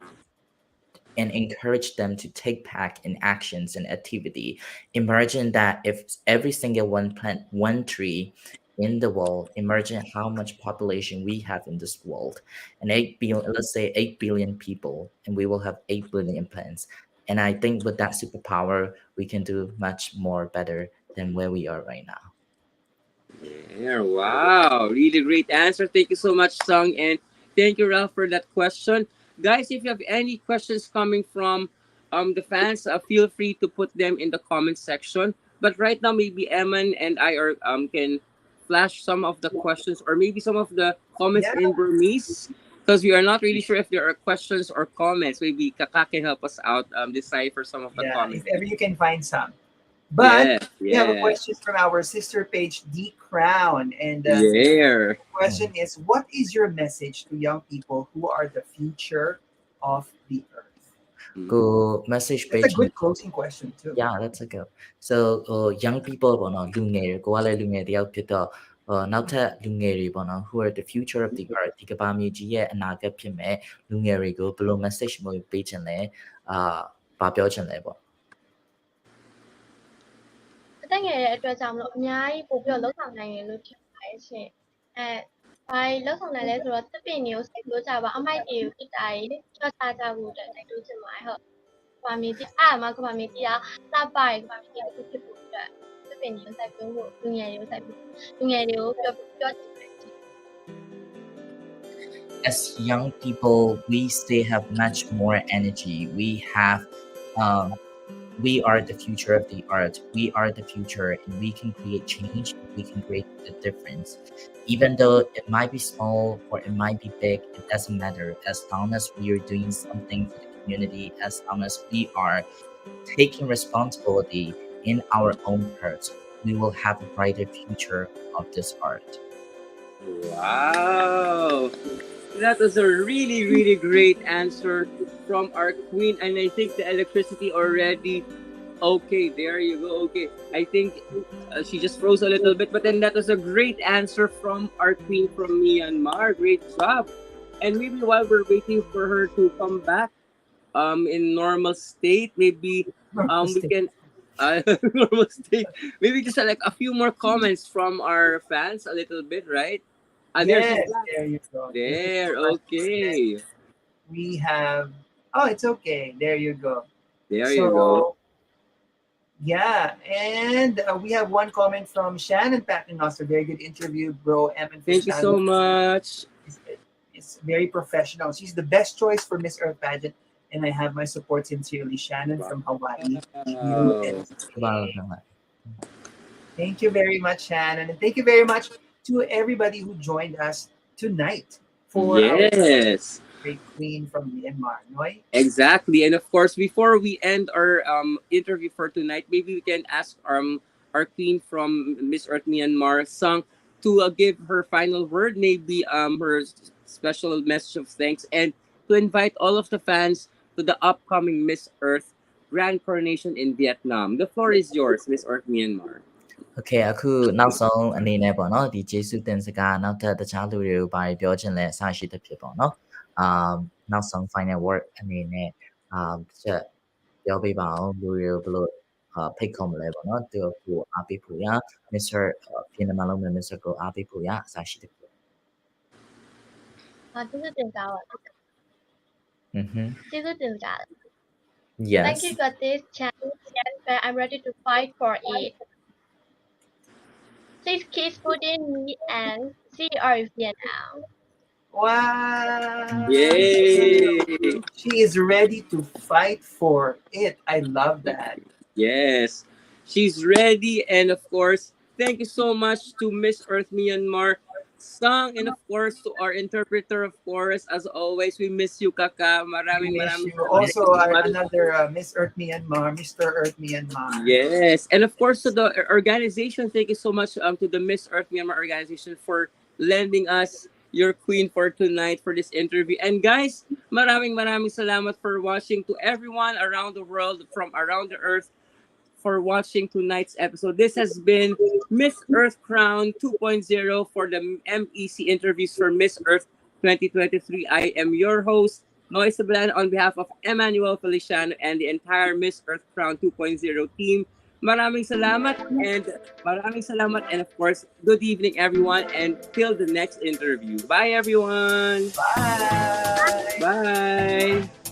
encourage them to take part in actions and activity. Imagine that if every single one plant one tree in the world, imagine how much population we have in this world. And 8 billion, let's say 8 billion people, and we will have 8 billion plants. And I think with that superpower, we can do much more better than where we are right now. Yeah, wow. Really great answer. Thank you so much, Sung. And thank you, Ralph, for that question. Guys, if you have any questions coming from the fans, feel free to put them in the comment section. But right now, maybe Eman and I are can flash some of the questions or maybe some of the comments Yeah, in Burmese because we are not really sure if there are questions or comments. Maybe Kaka can help us out decipher some of the yeah. If comments. ever you can find some. But Yeah, we have a yeah, question from our sister page, D Crown, and yeah. the question is, what is your message to young people who are the future of the earth? Go message That's a page. good closing question too. Yeah, that's a go. So young people ပေါ့နော်လူငယ်တွေကိုကလည်းလူငယ်တယောက်ဖြစ်တော့နောက်ထပ်လူငယ်တွေပေါ့နော် who are the future of the earth ဒီကမ္ဘာမြေကြီးရဲ့အနာဂတ်ဖြစ်မဲ့လူငယ်တွေကိုဘယ်လို message မျိုးပေးချင်လဲဘာပြောချင်လဲပေါ့ အသက်ငယ်တဲ့အတွက်ကြောင့်မလို့အများကြီးပို့ပြီးတော့လှုပ်ဆောင်နိုင်ရလို့ထင်ပါတယ်ရှင်။ဘာလှုပ်ဆောင်နိုင်လဲဆိုတော့တစ်ပင်မျိုးစိုက်လို့ကြပါအမိုက်တွေကိုပြစ်တာကြီးချောချကြဖို့အတွက်တိုက်တွန်းချင်ပါတယ်ဟုတ်။ဘာမြေကြီးအားမှာကဘာမြေကြီးကလှပရကဘာမြေကြီးတစ်ခုဖြစ်ဖို့အတွက်တစ်ပင်မျိုးစိုက်ဖို့လူငယ်တွေကိုစိုက်ဖို့လူငယ်တွေကိုပြောချင်ပါတယ်ရှင် As young people we still have much more energy we are the future of the earth. We are the future and we can create change. We can create the difference. Even though it might be small or it might be big, it doesn't matter. As long as we are doing something for the community, as long as we are taking responsibility in our own parts, we will have a brighter future of this earth. Wow. That was a really, really great answer from our queen. And I think the electricity already. Okay, there you go. Okay. I think she just froze a little bit. But then that was a great answer from our queen from Myanmar. Great job. And maybe while we're waiting for her to come back in normal state, maybe we can. Normal state. Maybe just like a few more comments from our fans, a little bit, right? There she's Yes, back. there you go. There, Thank you so much. okay. We have. Oh, it's okay. There you go. There you go. So yeah, and we have one comment from Shannon Paternoster. Very good interview, bro. Emin Thank you so much. It's very professional. She's the best choice for Miss Earth pageant, and I have my support sincerely, Shannon from Hawaii. Wow. Thank you very much, Shannon, and thank you very much to everybody who joined us tonight for our Yes, great queen from Myanmar. Noi? exactly. And of course, before we end our interview for tonight, maybe we can ask our queen from Miss Earth Myanmar, Sung, to give her final word. Maybe her special message of thanks and to invite all of the fans to the upcoming Miss Earth Grand Coronation in Vietnam. The floor is yours, Miss Earth Myanmar. โอเคအခုနောက်ဆုံးအနေနဲ့ပေါ့နော်ဒီကျေးဇူးတင်စကားနောက်ထပ်တခြားလူတွေကိုဘာပြောချင်လဲအစရှိတဲ့ဖြစ်ပေါ့နော်နောက်ဆုံး final word အနေနဲ့တစ်ချက်ပြောပေးပါအောင်လူတွေကိုဘယ်လိုဖိတ်ခေါ်မလဲပေါ့နော်သူကိုအားပေးဖို့ရ Mr. ပြင်နမလုံးနဲ့ Mr. ကိုအားပေးဖို့ရအစရှိတဲ့ဖြစ် ကျေးဇူးတင်ကြပါ ကျေးဇူးတင်ကြတယ် yes Thank you for this chance and I'm ready to fight for it Please keep supporting me and see you all in Vietnam Wow. Yay! She is ready to fight for it. I love that. Yes, she's ready. And of course, thank you so much to Miss Earth Myanmar, Sung, and of course to our interpreter, of course. As always, we miss you, Kaka. Maraming Miss maraming you. Also, another Miss Earth Myanmar, Mr. Earth Myanmar. Yes, and of course to the organization, thank you so much to the Miss Earth Myanmar organization for lending us your queen for tonight for this interview. And guys, maraming salamat for watching to everyone around the world from around the earth for watching tonight's episode. This has been Miss Earth Crown 2.0 for the MEC interviews for Miss Earth 2023. I am your host, Noy Sablan, on behalf of Emmanuel Feliciano and the entire Miss Earth Crown 2.0 team. Maraming salamat and of course, good evening everyone and till the next interview. Bye everyone. Bye. Bye.